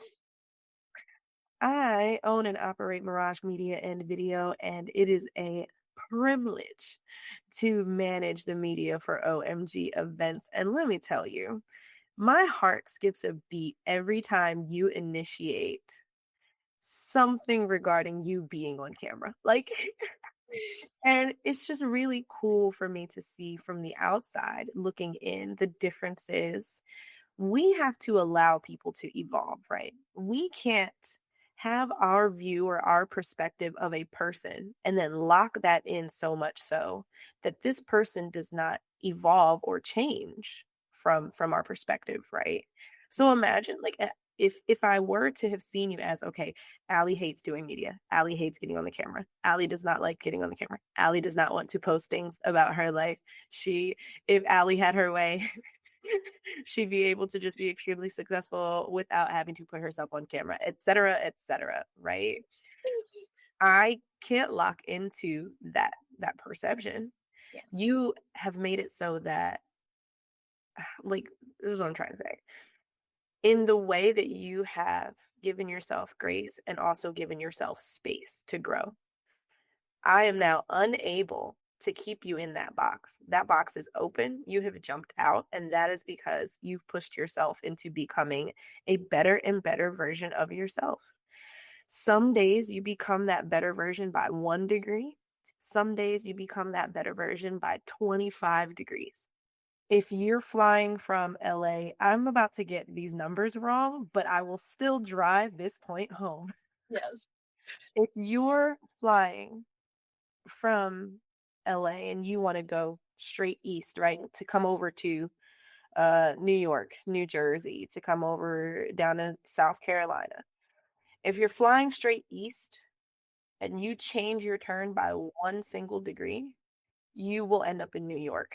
I own and operate Mirage Media and Video, and it is a privilege to manage the media for OMG events. And let me tell you, my heart skips a beat every time you initiate something regarding you being on camera. And it's just really cool for me to see from the outside looking in the differences. We have to allow people to evolve, right? We can't have our view or our perspective of a person and then lock that in so much so that this person does not evolve or change from our perspective, right? So imagine like if I were to have seen you as, okay, Allie hates doing media. Allie hates getting on the camera. Allie does not like getting on the camera. Allie does not want to post things about her life. If Allie had her way, she'd be able to just be extremely successful without having to put herself on camera, et cetera, right? I can't lock into that perception. Yeah. You have made it so that, like, this is what I'm trying to say. In the way that you have given yourself grace and also given yourself space to grow, I am now unable to keep you in that box. That box is open. You have jumped out, and that is because you've pushed yourself into becoming a better and better version of yourself. Some days you become that better version by 1 degree. Some days you become that better version by 25 degrees. If you're flying from LA, I'm about to get these numbers wrong, but I will still drive this point home. Yes. If you're flying from LA and you want to go straight east, right, to come over to New York, New Jersey, to come over down to South Carolina. If you're flying straight east and you change your turn by 1 single degree, you will end up in New York.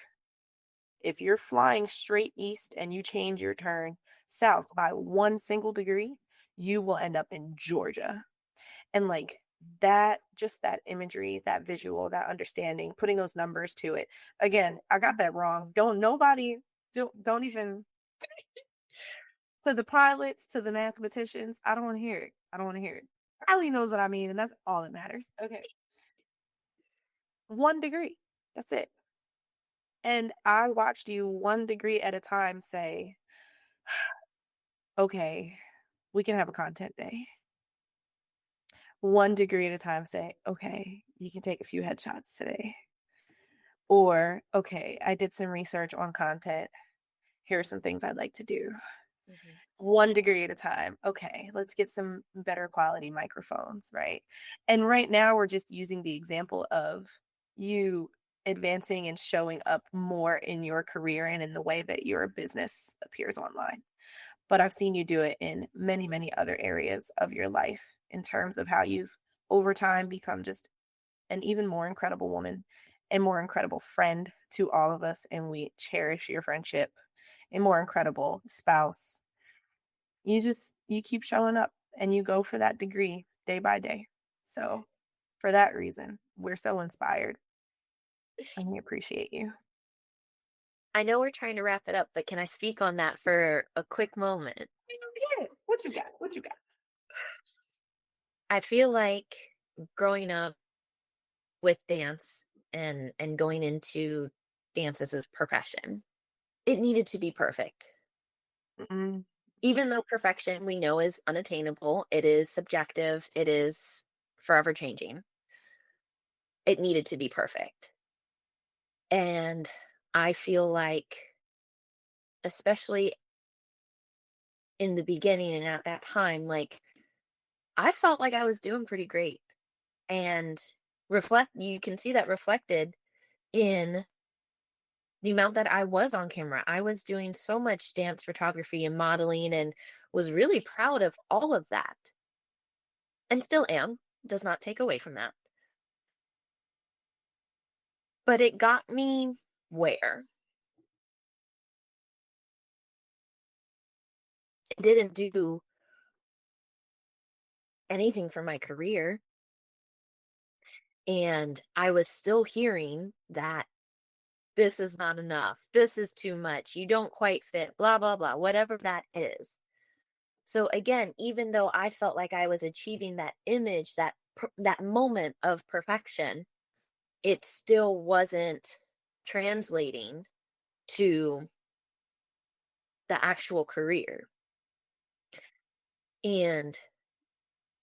If you're flying straight east and you change your turn south by 1 single degree, you will end up in Georgia. And like that, just that imagery, that visual, that understanding, putting those numbers to it. Again, I got that wrong. Don't even, to the pilots, to the mathematicians, I don't want to hear it. I don't want to hear it. Allie knows what I mean, and that's all that matters. Okay. 1 degree. That's it. And I watched you 1 degree at a time say, okay, we can have a content day. 1 degree at a time say, okay, you can take a few headshots today. Or, okay, I did some research on content. Here are some things I'd like to do. 1 degree at a time. Okay, let's get some better quality microphones, right? And right now we're just using the example of you advancing and showing up more in your career and in the way that your business appears online. But I've seen you do it in many, many other areas of your life in terms of how you've over time become just an even more incredible woman and more incredible friend to all of us. And we cherish your friendship, a more incredible spouse. You keep showing up and you go for that degree day by day. So for that reason, we're so inspired and we appreciate you. I know we're trying to wrap it up, but can I speak on that for a quick moment? Yeah, what you got? What you got? I feel like growing up with dance and going into dance as a profession, it needed to be perfect. Mm-mm. Even though perfection we know is unattainable, it is subjective, it is forever changing. It needed to be perfect. And I feel like, especially in the beginning and at that time, like I felt like I was doing pretty great. And you can see that reflected in the amount that I was on camera. I was doing so much dance photography and modeling and was really proud of all of that. And still am, does not take away from that. But it got me where? It didn't do anything for my career. And I was still hearing that this is not enough. This is too much. You don't quite fit, blah, blah, blah, whatever that is. So again, even though I felt like I was achieving that image, that moment of perfection, it still wasn't translating to the actual career. And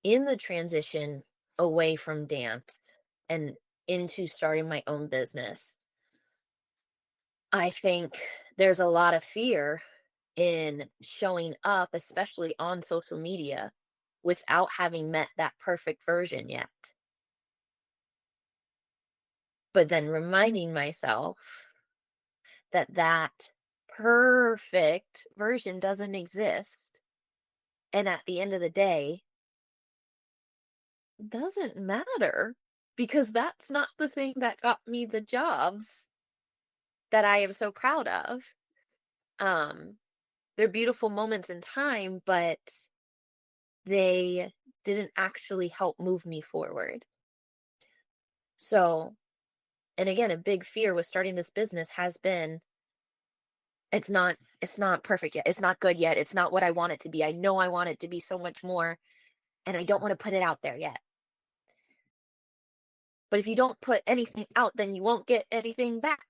in the transition away from dance and into starting my own business, I think there's a lot of fear in showing up, especially on social media, without having met that perfect version yet. But then reminding myself that perfect version doesn't exist. And at the end of the day, doesn't matter, because that's not the thing that got me the jobs that I am so proud of. They're beautiful moments in time, but they didn't actually help move me forward. So, and again, a big fear with starting this business has been, it's not perfect yet. It's not good yet. It's not what I want it to be. I know I want it to be so much more, and I don't want to put it out there yet. But if you don't put anything out, then you won't get anything back.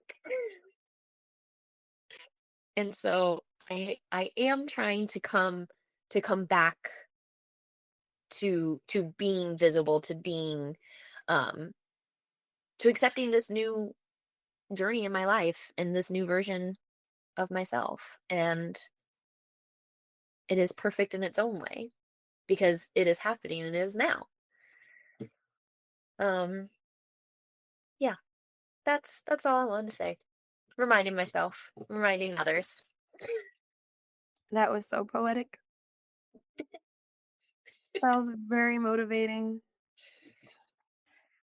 And so I am trying to come back to being visible, to being to accepting this new journey in my life and this new version of myself. And it is perfect in its own way, because it is happening and it is now. Yeah, that's all I wanted to say. Reminding myself, reminding others. That was so poetic. That was very motivating.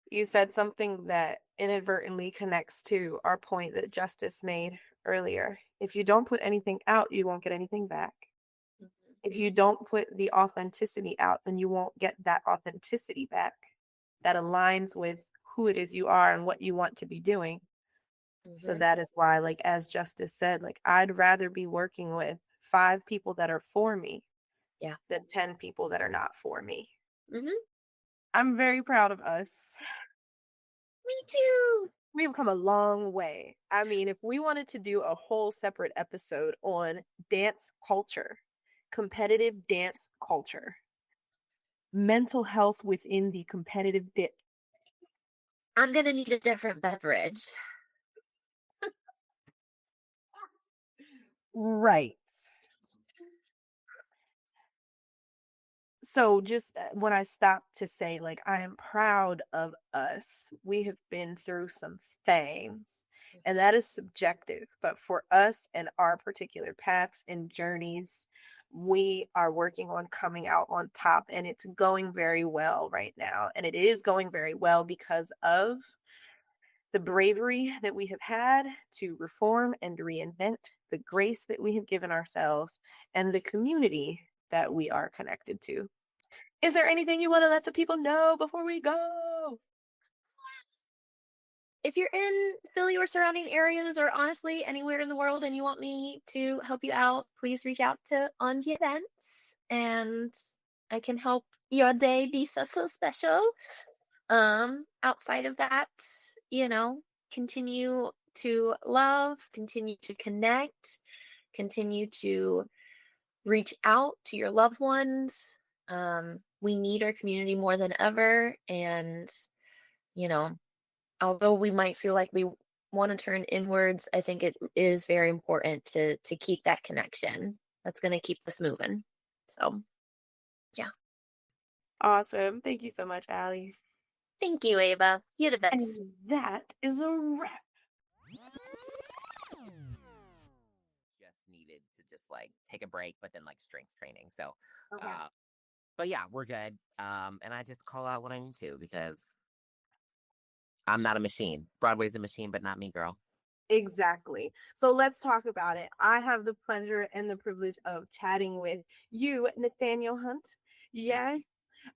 You said something that inadvertently connects to our point that Justice made earlier. If you don't put anything out, you won't get anything back. If you don't put the authenticity out, then you won't get that authenticity back that aligns with who it is you are and what you want to be doing. So that is why, like, as Justice said, like, I'd rather be working with 5 people that are for me than 10 people that are not for me. I'm very proud of us. Me too. We've come a long way. I mean, if we wanted to do a whole separate episode on dance culture, competitive dance culture, mental health within the competitive I'm gonna need a different beverage. Right. So just when I stop to say, like, I am proud of us, we have been through some things, and that is subjective. But for us and our particular paths and journeys, we are working on coming out on top, and it's going very well right now. And it is going very well because of the bravery that we have had to reform and reinvent, the grace that we have given ourselves, and the community that we are connected to. Is there anything you want to let the people know before we go? If you're in Philly or surrounding areas, or honestly anywhere in the world, and you want me to help you out, please reach out to Angie Events, and I can help your day be so special. Outside of that, continue to love, continue to connect, continue to reach out to your loved ones. We need our community more than ever. And, although we might feel like we want to turn inwards, I think it is very important to keep that connection. That's going to keep us moving. So, yeah. Awesome. Thank you so much, Allie. Thank you, Ava. You're the best. And that is a wrap. Just needed to just like take a break, but then like strength training. So, Okay. but yeah, we're good. And I just call out when I need to, because I'm not a machine. Broadway's a machine, but not me, girl. Exactly. So let's talk about it. I have the pleasure and the privilege of chatting with you, Nathaniel Hunt. Yes.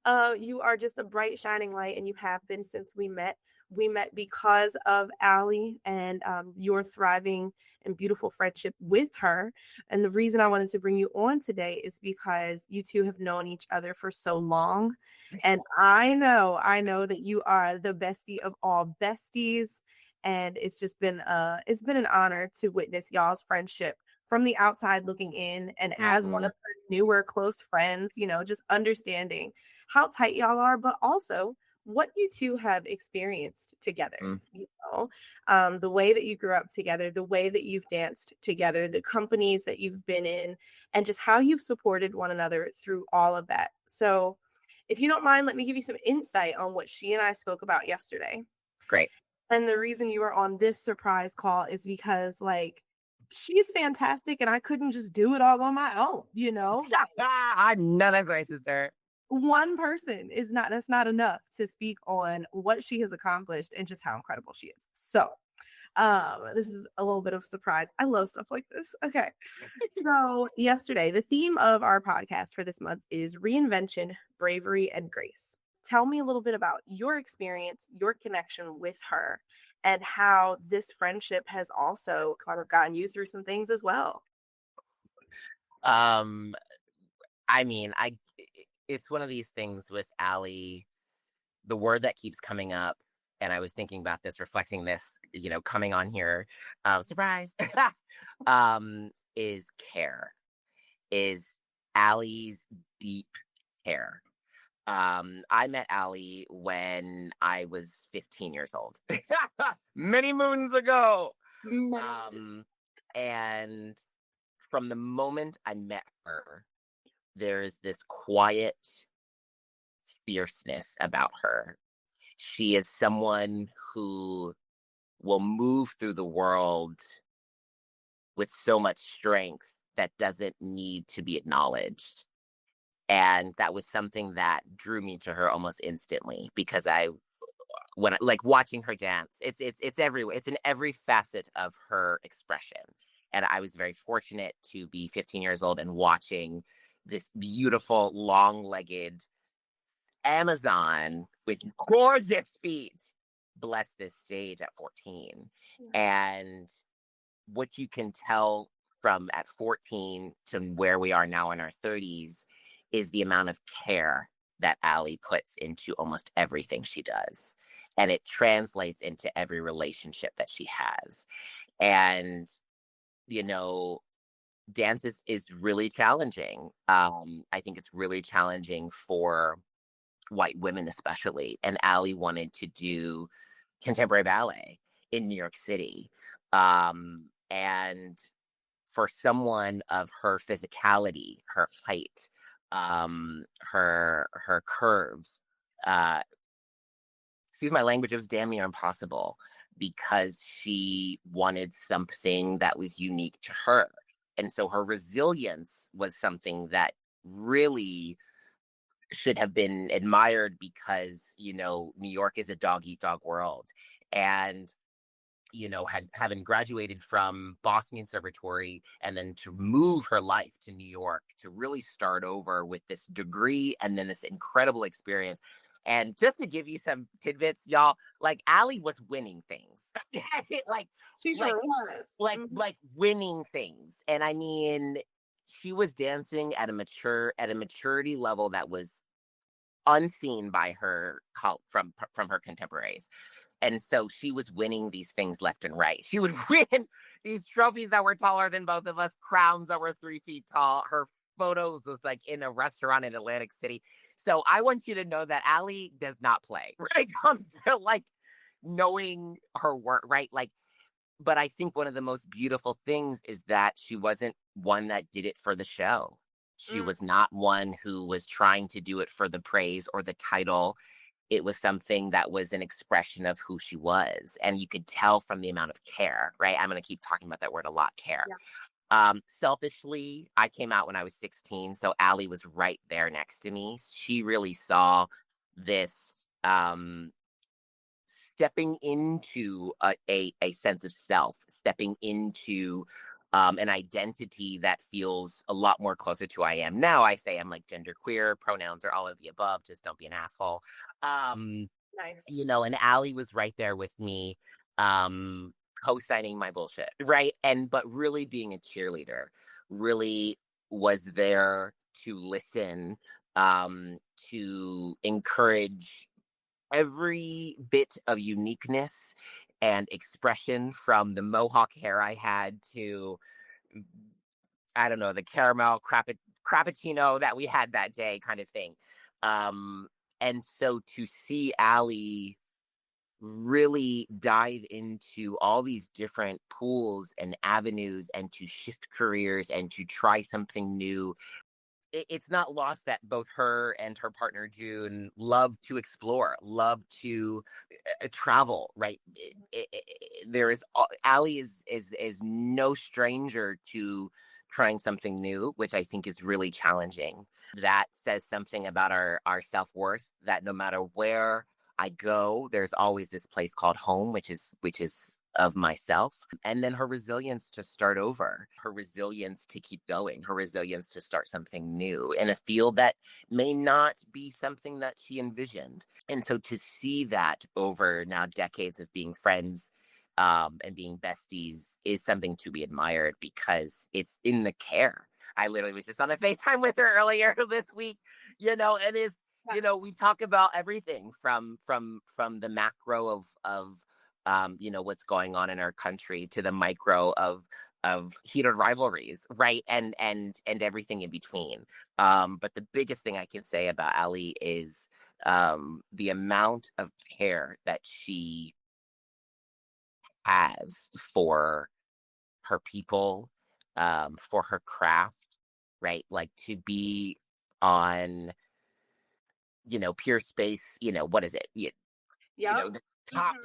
You are just a bright, shining light, and you have been since we met. We met because of Allie and your thriving and beautiful friendship with her. And the reason I wanted to bring you on today is because you two have known each other for so long. And I know that you are the bestie of all besties. And it's just been an honor to witness y'all's friendship from the outside looking in, and as one of her newer close friends, just understanding how tight y'all are, but also what you two have experienced together. The way that you grew up together, the way that you've danced together, the companies that you've been in, and just how you've supported one another through all of that. So if you don't mind, let me give you some insight on what she and I spoke about yesterday. Great. And the reason you were on this surprise call is because, like, she's fantastic and I couldn't just do it all on my own, you know? I know that's right, sister. One person that's not enough to speak on what she has accomplished and just how incredible she is. So, this is a little bit of surprise. I love stuff like this. Okay. So, yesterday, the theme of our podcast for this month is reinvention, bravery, and grace. Tell me a little bit about your experience, your connection with her, and how this friendship has also kind of gotten you through some things as well. Um, I mean, it's one of these things with Allie, the word that keeps coming up, and I was thinking about this, reflecting this, coming on here, surprise, is care, is Allie's deep care. I met Allie when I was 15 years old, many moons ago. And from the moment I met her, there's this quiet fierceness about her. She is someone who will move through the world with so much strength that doesn't need to be acknowledged. And that was something that drew me to her almost instantly, because when watching her dance, it's everywhere. It's in every facet of her expression. And I was very fortunate to be 15 years old and watching this beautiful, long-legged Amazon with gorgeous feet bless this stage at 14. And what you can tell from at 14 to where we are now in our 30s is the amount of care that Allie puts into almost everything she does. And it translates into every relationship that she has. And, dance is really challenging. I think it's really challenging for white women especially. And Allie wanted to do contemporary ballet in New York City. And for someone of her physicality, her height, her curves, excuse my language, it was damn near impossible, because she wanted something that was unique to her. And so her resilience was something that really should have been admired, because, New York is a dog eat dog world. And, having graduated from Boston Conservatory and then to move her life to New York to really start over with this degree and then this incredible experience. And just to give you some tidbits, y'all, Allie was winning things. She sure was. Like winning things. And I mean, she was dancing at a maturity level that was unseen by her from her contemporaries. And so she was winning these things left and right. She would win these trophies that were taller than both of us, crowns that were 3 feet tall. Her photos was in a restaurant in Atlantic City. So I want you to know that Allie does not play, right? Knowing her work, right? But I think one of the most beautiful things is that she wasn't one that did it for the show. She was not one who was trying to do it for the praise or the title. It was something that was an expression of who she was. And you could tell from the amount of care, right? I'm going to keep talking about that word a lot, care. Yeah. Selfishly, I came out when I was 16. So Allie was right there next to me. She really saw this stepping into a sense of self, stepping into an identity that feels a lot more closer to who I am now. I say I'm genderqueer, pronouns are all of the above, just don't be an asshole. Nice. And Allie was right there with me, co-signing my bullshit, right? But really being a cheerleader, really was there to listen, to encourage every bit of uniqueness and expression, from the mohawk hair I had to, I don't know, the caramel crappuccino that we had that day, kind of thing. And so to see Allie really dive into all these different pools and avenues, and to shift careers and to try something new, it's not lost that both her and her partner June love to explore, love to travel. Right? There is Allie is no stranger to trying something new, which I think is really challenging. That says something about our self-worth. That no matter where I go, there's always this place called home, which is of myself. And then her resilience to start over, her resilience to keep going, her resilience to start something new in a field that may not be something that she envisioned. And so to see that over now decades of being friends, and being besties is something to be admired because it's in the care. I literally was just on a FaceTime with her earlier this week, and it's, we talk about everything from the macro of what's going on in our country to the micro of heated rivalries, right? And everything in between. But the biggest thing I can say about Allie is the amount of care that she has for her people, for her craft, right? Like to be on, Pure Space, what is it? The top,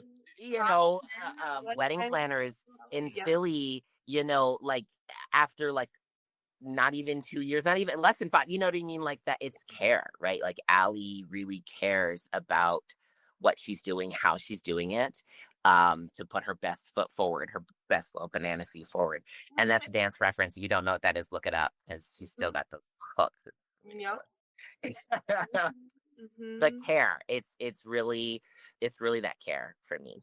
wedding planners in Philly, like after like not even 2 years, not even less than 5, you know what I mean? Like that it's care, right? Like Allie really cares about what she's doing, how she's doing it, to put her best foot forward, her best little banana feet forward. And that's a dance reference. If you don't know what that is, look it up because she's still got the hooks. The care. It's really that care for me.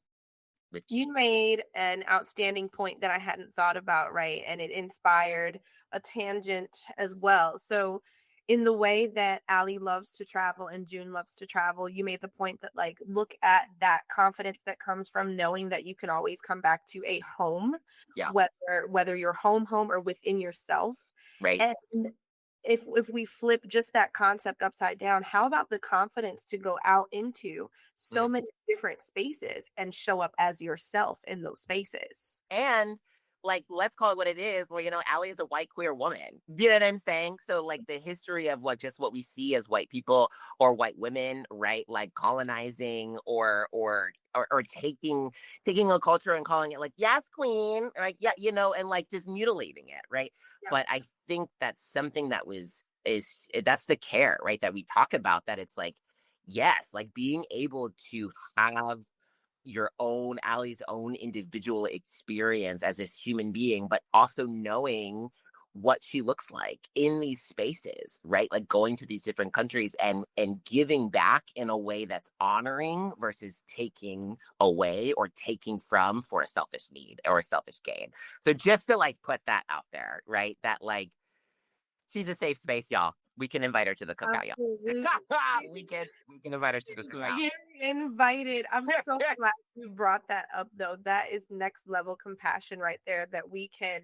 You made an outstanding point that I hadn't thought about, right? And it inspired a tangent as well. So, in the way that Allie loves to travel and June loves to travel, you made the point that, like, look at that confidence that comes from knowing that you can always come back to a home, Yeah. whether you're home or within yourself. Right. And if we flip just that concept upside down, how about the confidence to go out into so many different spaces and show up as yourself in those spaces? And like, let's call it what it is. Well, Allie is a white queer woman. You know what I'm saying? So like the history of what we see as white people or white women, right? Like colonizing or taking a culture and calling it like, yes, queen, right? Yeah, and like just mutilating it, right? Yeah. But I think that's something that's the care, right? That we talk about, that it's like, yes, like being able to have Allie's own individual experience as this human being, but also knowing what she looks like in these spaces, right? Like going to these different countries and giving back in a way that's honoring versus taking away or taking from for a selfish need or a selfish gain. So just to like put that out there, right? That like she's a safe space, y'all. We can invite her to the cookout, y'all. we can invite her to the cookout. You're invited. I'm so glad you brought that up, though. That is next level compassion right there that we can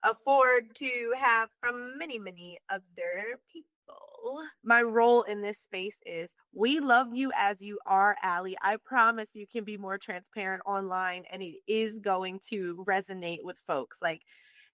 afford to have from many, many other people. My role in this space is we love you as you are, Allie. I promise you can be more transparent online, and it is going to resonate with folks.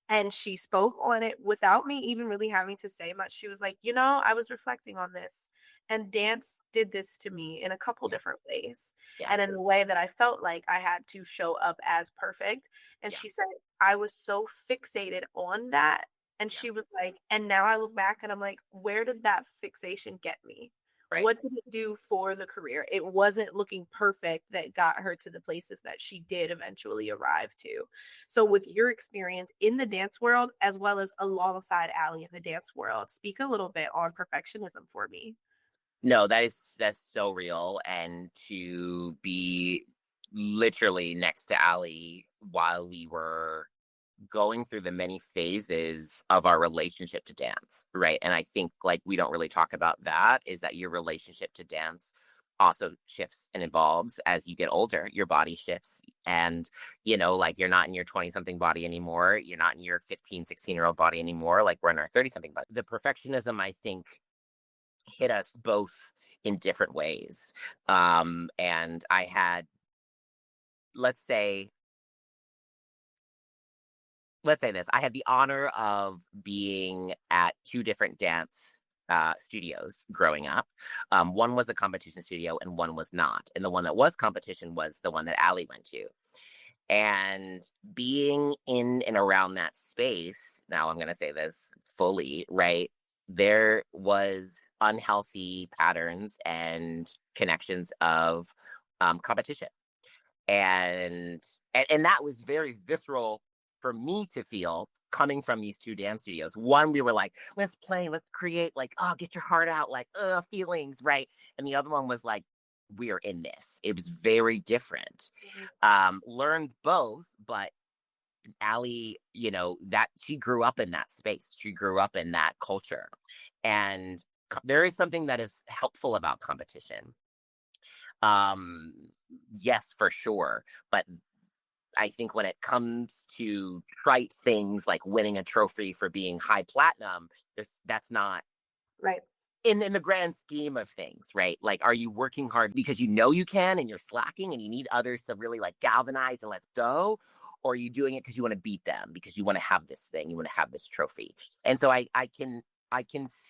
And she spoke on it without me even really having to say much. She was like, I was reflecting on this, and dance did this to me in a couple different ways. Yeah. And in the way that I felt like I had to show up as perfect. And she said, I was so fixated on that. And she was like, and now I look back and I'm like, where did that fixation get me? Right. What did it do for the career? It wasn't looking perfect that got her to the places that she did eventually arrive to. So with your experience in the dance world, as well as alongside Allie in the dance world, speak a little bit on perfectionism for me. No, that's so real. And to be literally next to Allie while we were going through the many phases of our relationship to dance, right? And I think like we don't really talk about that, is that your relationship to dance also shifts and evolves as you get older. Your body shifts, and like you're not in your 20 something body anymore, you're not in your 15, 16-year-old body anymore, like we're in our 30 something body. The perfectionism, I think, hit us both in different ways. And I had, let's say this. I had the honor of being at two different dance studios growing up. One was a competition studio and one was not. And the one that was competition was the one that Allie went to. And being in and around that space, now I'm going to say this fully, right? There was unhealthy patterns and connections of competition. And that was very visceral for me to feel coming from these two dance studios. One, we were like, let's play, let's create, like, oh, get your heart out, like, feelings, right? And the other one was like, we are in this. It was very different. Learned both, but Allie, that she grew up in that space. She grew up in that culture. And there is something that is helpful about competition. Yes, for sure. But I think when it comes to trite things like winning a trophy for being high platinum, that's not right in the grand scheme of things, right? Like, are you working hard because you know you can and you're slacking and you need others to really like galvanize and let's go? Or are you doing it because you want to beat them, because you want to have this thing, you want to have this trophy? And so I can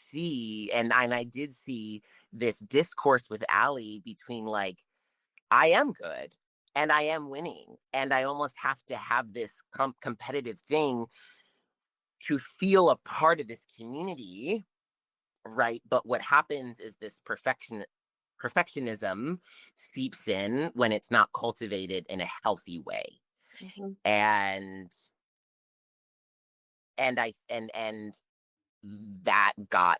see, and I did see this discourse with Allie between like, I am good and I am winning, and I almost have to have this competitive thing to feel a part of this community, right? But what happens is this perfectionism seeps in when it's not cultivated in a healthy way. And that got,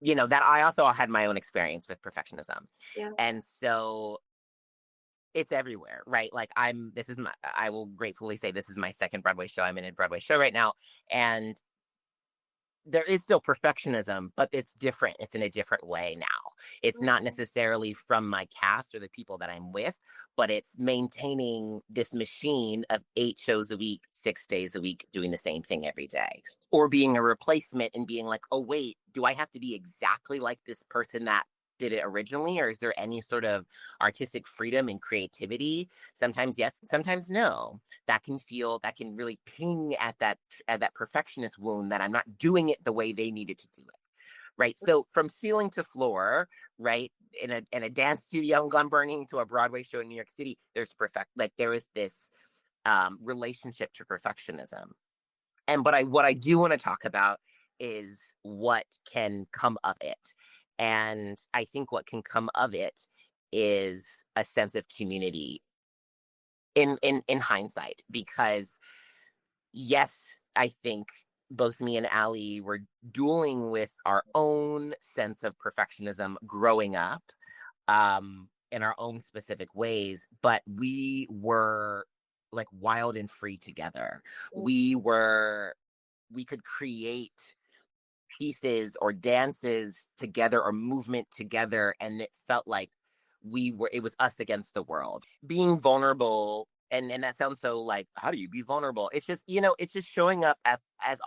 that I also had my own experience with perfectionism. And so it's everywhere, right? Like I will gratefully say this is my second Broadway show. I'm in a Broadway show right now. And there is still perfectionism, but it's different. It's in a different way now. It's not necessarily from my cast or the people that I'm with, but it's maintaining this machine of 8 shows a week, 6 days a week, doing the same thing every day, or being a replacement and being like, oh, wait, do I have to be exactly like this person that did it originally, or is there any sort of artistic freedom and creativity? Sometimes yes, sometimes no. That can really ping at that perfectionist wound that I'm not doing it the way they needed to do it, right? So from ceiling to floor, right, in a dance studio in Glen Burnie to a Broadway show in New York City, there is this relationship to perfectionism. And what I do want to talk about is what can come of it. And I think what can come of it is a sense of community in hindsight, because yes, I think both me and Allie were dueling with our own sense of perfectionism growing up, in our own specific ways, but we were like wild and free together. We could create pieces or dances together or movement together, and it felt like it was us against the world. Being vulnerable, and that sounds so like, how do you be vulnerable? It's just, it's just showing up as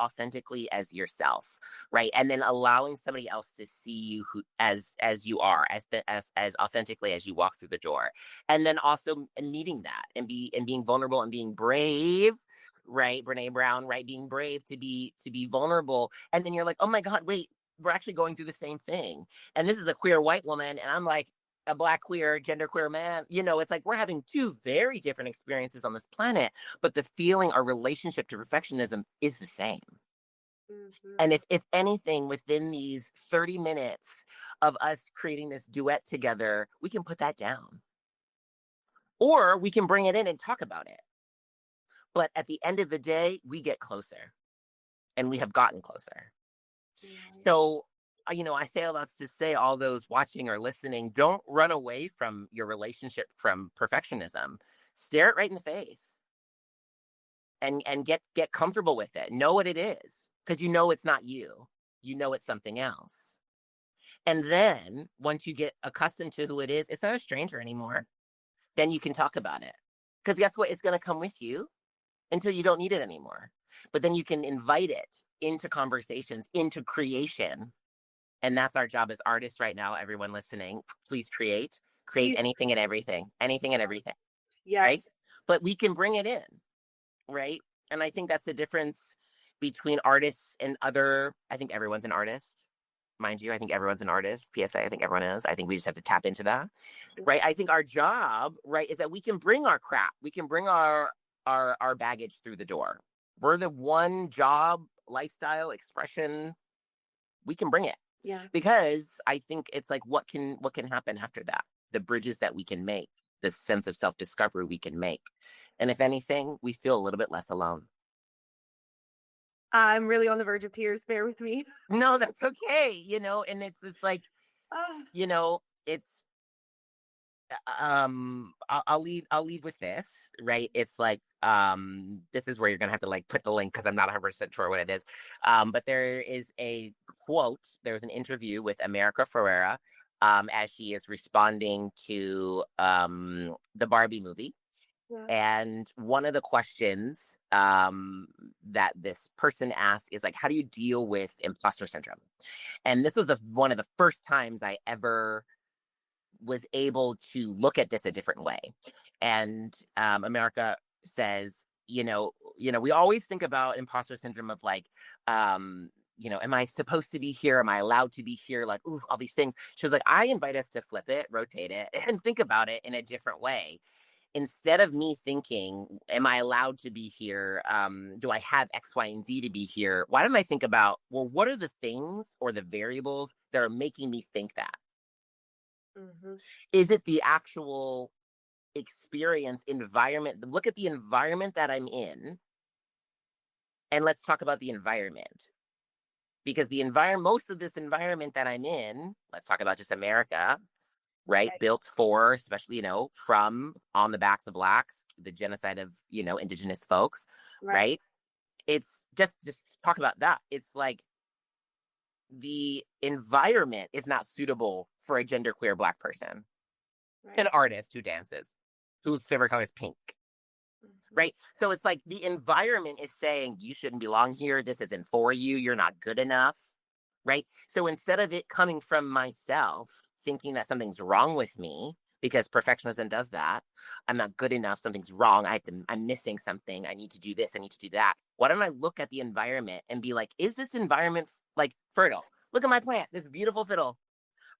authentically as yourself, right? And then allowing somebody else to see you as you are, as authentically as you walk through the door. And then also needing that and being vulnerable and being brave, right? Brene Brown, right? Being brave to be vulnerable. And then you're like, oh my God, wait, we're actually going through the same thing. And this is a queer white woman, and I'm like a Black queer, genderqueer man. It's like we're having two very different experiences on this planet, but the feeling, our relationship to perfectionism is the same. And if anything, within these 30 minutes of us creating this duet together, we can put that down. Or we can bring it in and talk about it. But at the end of the day, we get closer, and we have gotten closer. So, I say all that to say, all those watching or listening, don't run away from your relationship from perfectionism. Stare it right in the face and get comfortable with it. Know what it is, because it's not you. It's something else. And then once you get accustomed to who it is, it's not a stranger anymore. Then you can talk about it. Because guess what? It's going to come with you until you don't need it anymore. But then you can invite it into conversations, into creation. And that's our job as artists right now. Everyone listening, please create anything and everything, Yes. Right? But we can bring it in, right? And I think that's the difference between artists and I think everyone's an artist. mind you. I think everyone's an artist. PSA, I think everyone is. I think we just have to tap into that, right? I think our job, right, is that we can bring our crap. We can bring our baggage through the door. We're the one job, lifestyle, expression. We can bring it. Yeah. Because I think it's like, what can happen after that? The bridges that we can make, the sense of self-discovery we can make. And if anything, we feel a little bit less alone. I'm really on the verge of tears. Bear with me. No, that's okay. And it's like, it's, I'll lead with this, right? It's like, this is where you're going to have to like put the link because I'm not 100% sure what it is. But there is a quote. There was an interview with America Ferrera, as she is responding to, the Barbie movie. Yeah. And one of the questions that this person asked is like, how do you deal with imposter syndrome? And this was one of the first times I ever was able to look at this a different way. And America says, we always think about imposter syndrome of like, am I supposed to be here? Am I allowed to be here? Like, ooh, all these things. She was like, I invite us to flip it, rotate it, and think about it in a different way. Instead of me thinking, am I allowed to be here? Do I have X, Y, and Z to be here? Why don't I think about, well, what are the things or the variables that are making me think that? Mm-hmm. Is it the actual experience, environment? Look at the environment that I'm in, and let's talk about the environment. Because most of this environment that I'm in, let's talk about just America, right? Okay. Built for, especially, from on the backs of Blacks, the genocide of, indigenous folks, right? It's just talk about that. It's like the environment is not suitable for a genderqueer Black person, an artist who dances, whose favorite color is pink, right? So it's like the environment is saying, you shouldn't belong here. This isn't for you. You're not good enough, right? So instead of it coming from myself, thinking that something's wrong with me, because perfectionism does that. I'm not good enough. Something's wrong. I'm missing something. I need to do this. I need to do that. Why don't I look at the environment and be like, is this environment like fertile? Look at my plant, this beautiful fiddle.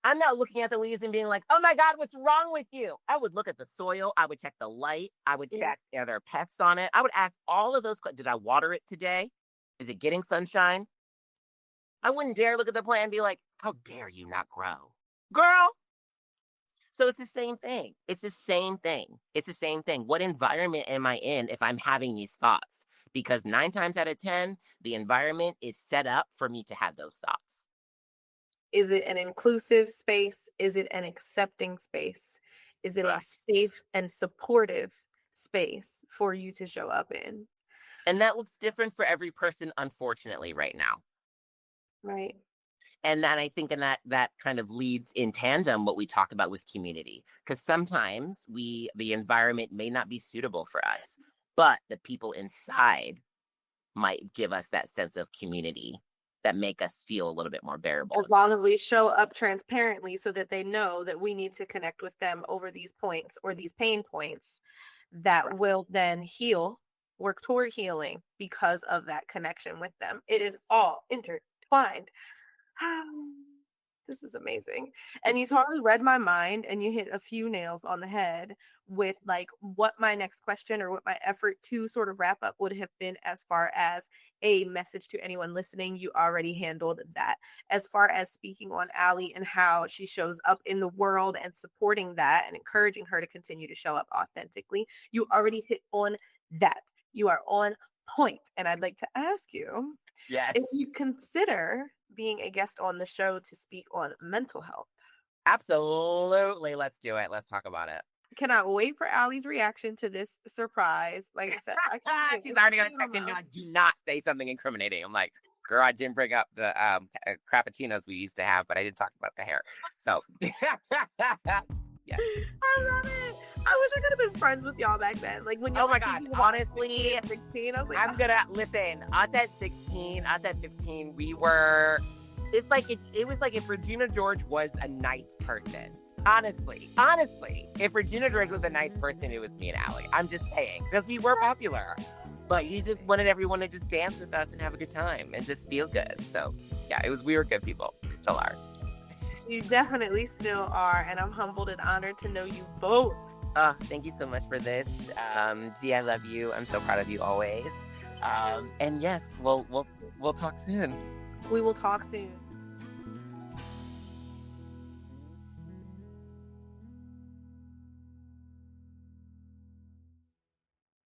I'm not looking at the leaves and being like, oh my God, what's wrong with you? I would look at the soil. I would check the light. I would check, are there pests on it? I would ask all of those questions. Did I water it today? Is it getting sunshine? I wouldn't dare look at the plant and be like, how dare you not grow? Girl. So it's the same thing. It's the same thing. It's the same thing. What environment am I in if I'm having these thoughts? Because 9 times out of 10, the environment is set up for me to have those thoughts. Is it an inclusive space? Is it an accepting space? Is it a safe and supportive space for you to show up in? And that looks different for every person, unfortunately, right now. Right. And then I think that kind of leads in tandem what we talk about with community. Because sometimes the environment may not be suitable for us, but the people inside might give us that sense of community that make us feel a little bit more bearable. As long as we show up transparently so that they know that we need to connect with them over these points or these pain points that will then work toward healing because of that connection with them. It is all intertwined. This is amazing. And you totally read my mind and you hit a few nails on the head with like what my next question or what my effort to sort of wrap up would have been as far as a message to anyone listening. You already handled that. As far as speaking on Allie and how she shows up in the world and supporting that and encouraging her to continue to show up authentically, you already hit on that. You are on point. And I'd like to ask you if you consider being a guest on the show to speak on mental health. Absolutely. Let's do it. Let's talk about it. Cannot wait for Allie's reaction to this surprise. Like I said, she's already going to text me like, do not say something incriminating. I'm like, girl, I didn't bring up the crappuccinos we used to have, but I didn't talk about the hair. So, yeah. I love it. I wish I could have been friends with y'all back then. Like when y'all my God, honestly, 16, I was like, I'm gonna listen. Us at 16, us at 15, we were. It's like it was like if Regina George was a nice person. Honestly, if Regina George was a nice person, it was me and Allie. I'm just saying because we were popular, but you just wanted everyone to just dance with us and have a good time and just feel good. So we were good people. We still are. You definitely still are, and I'm humbled and honored to know you both. Thank you so much for this. Dee, I love you. I'm so proud of you always. And yes, we'll talk soon. We will talk soon.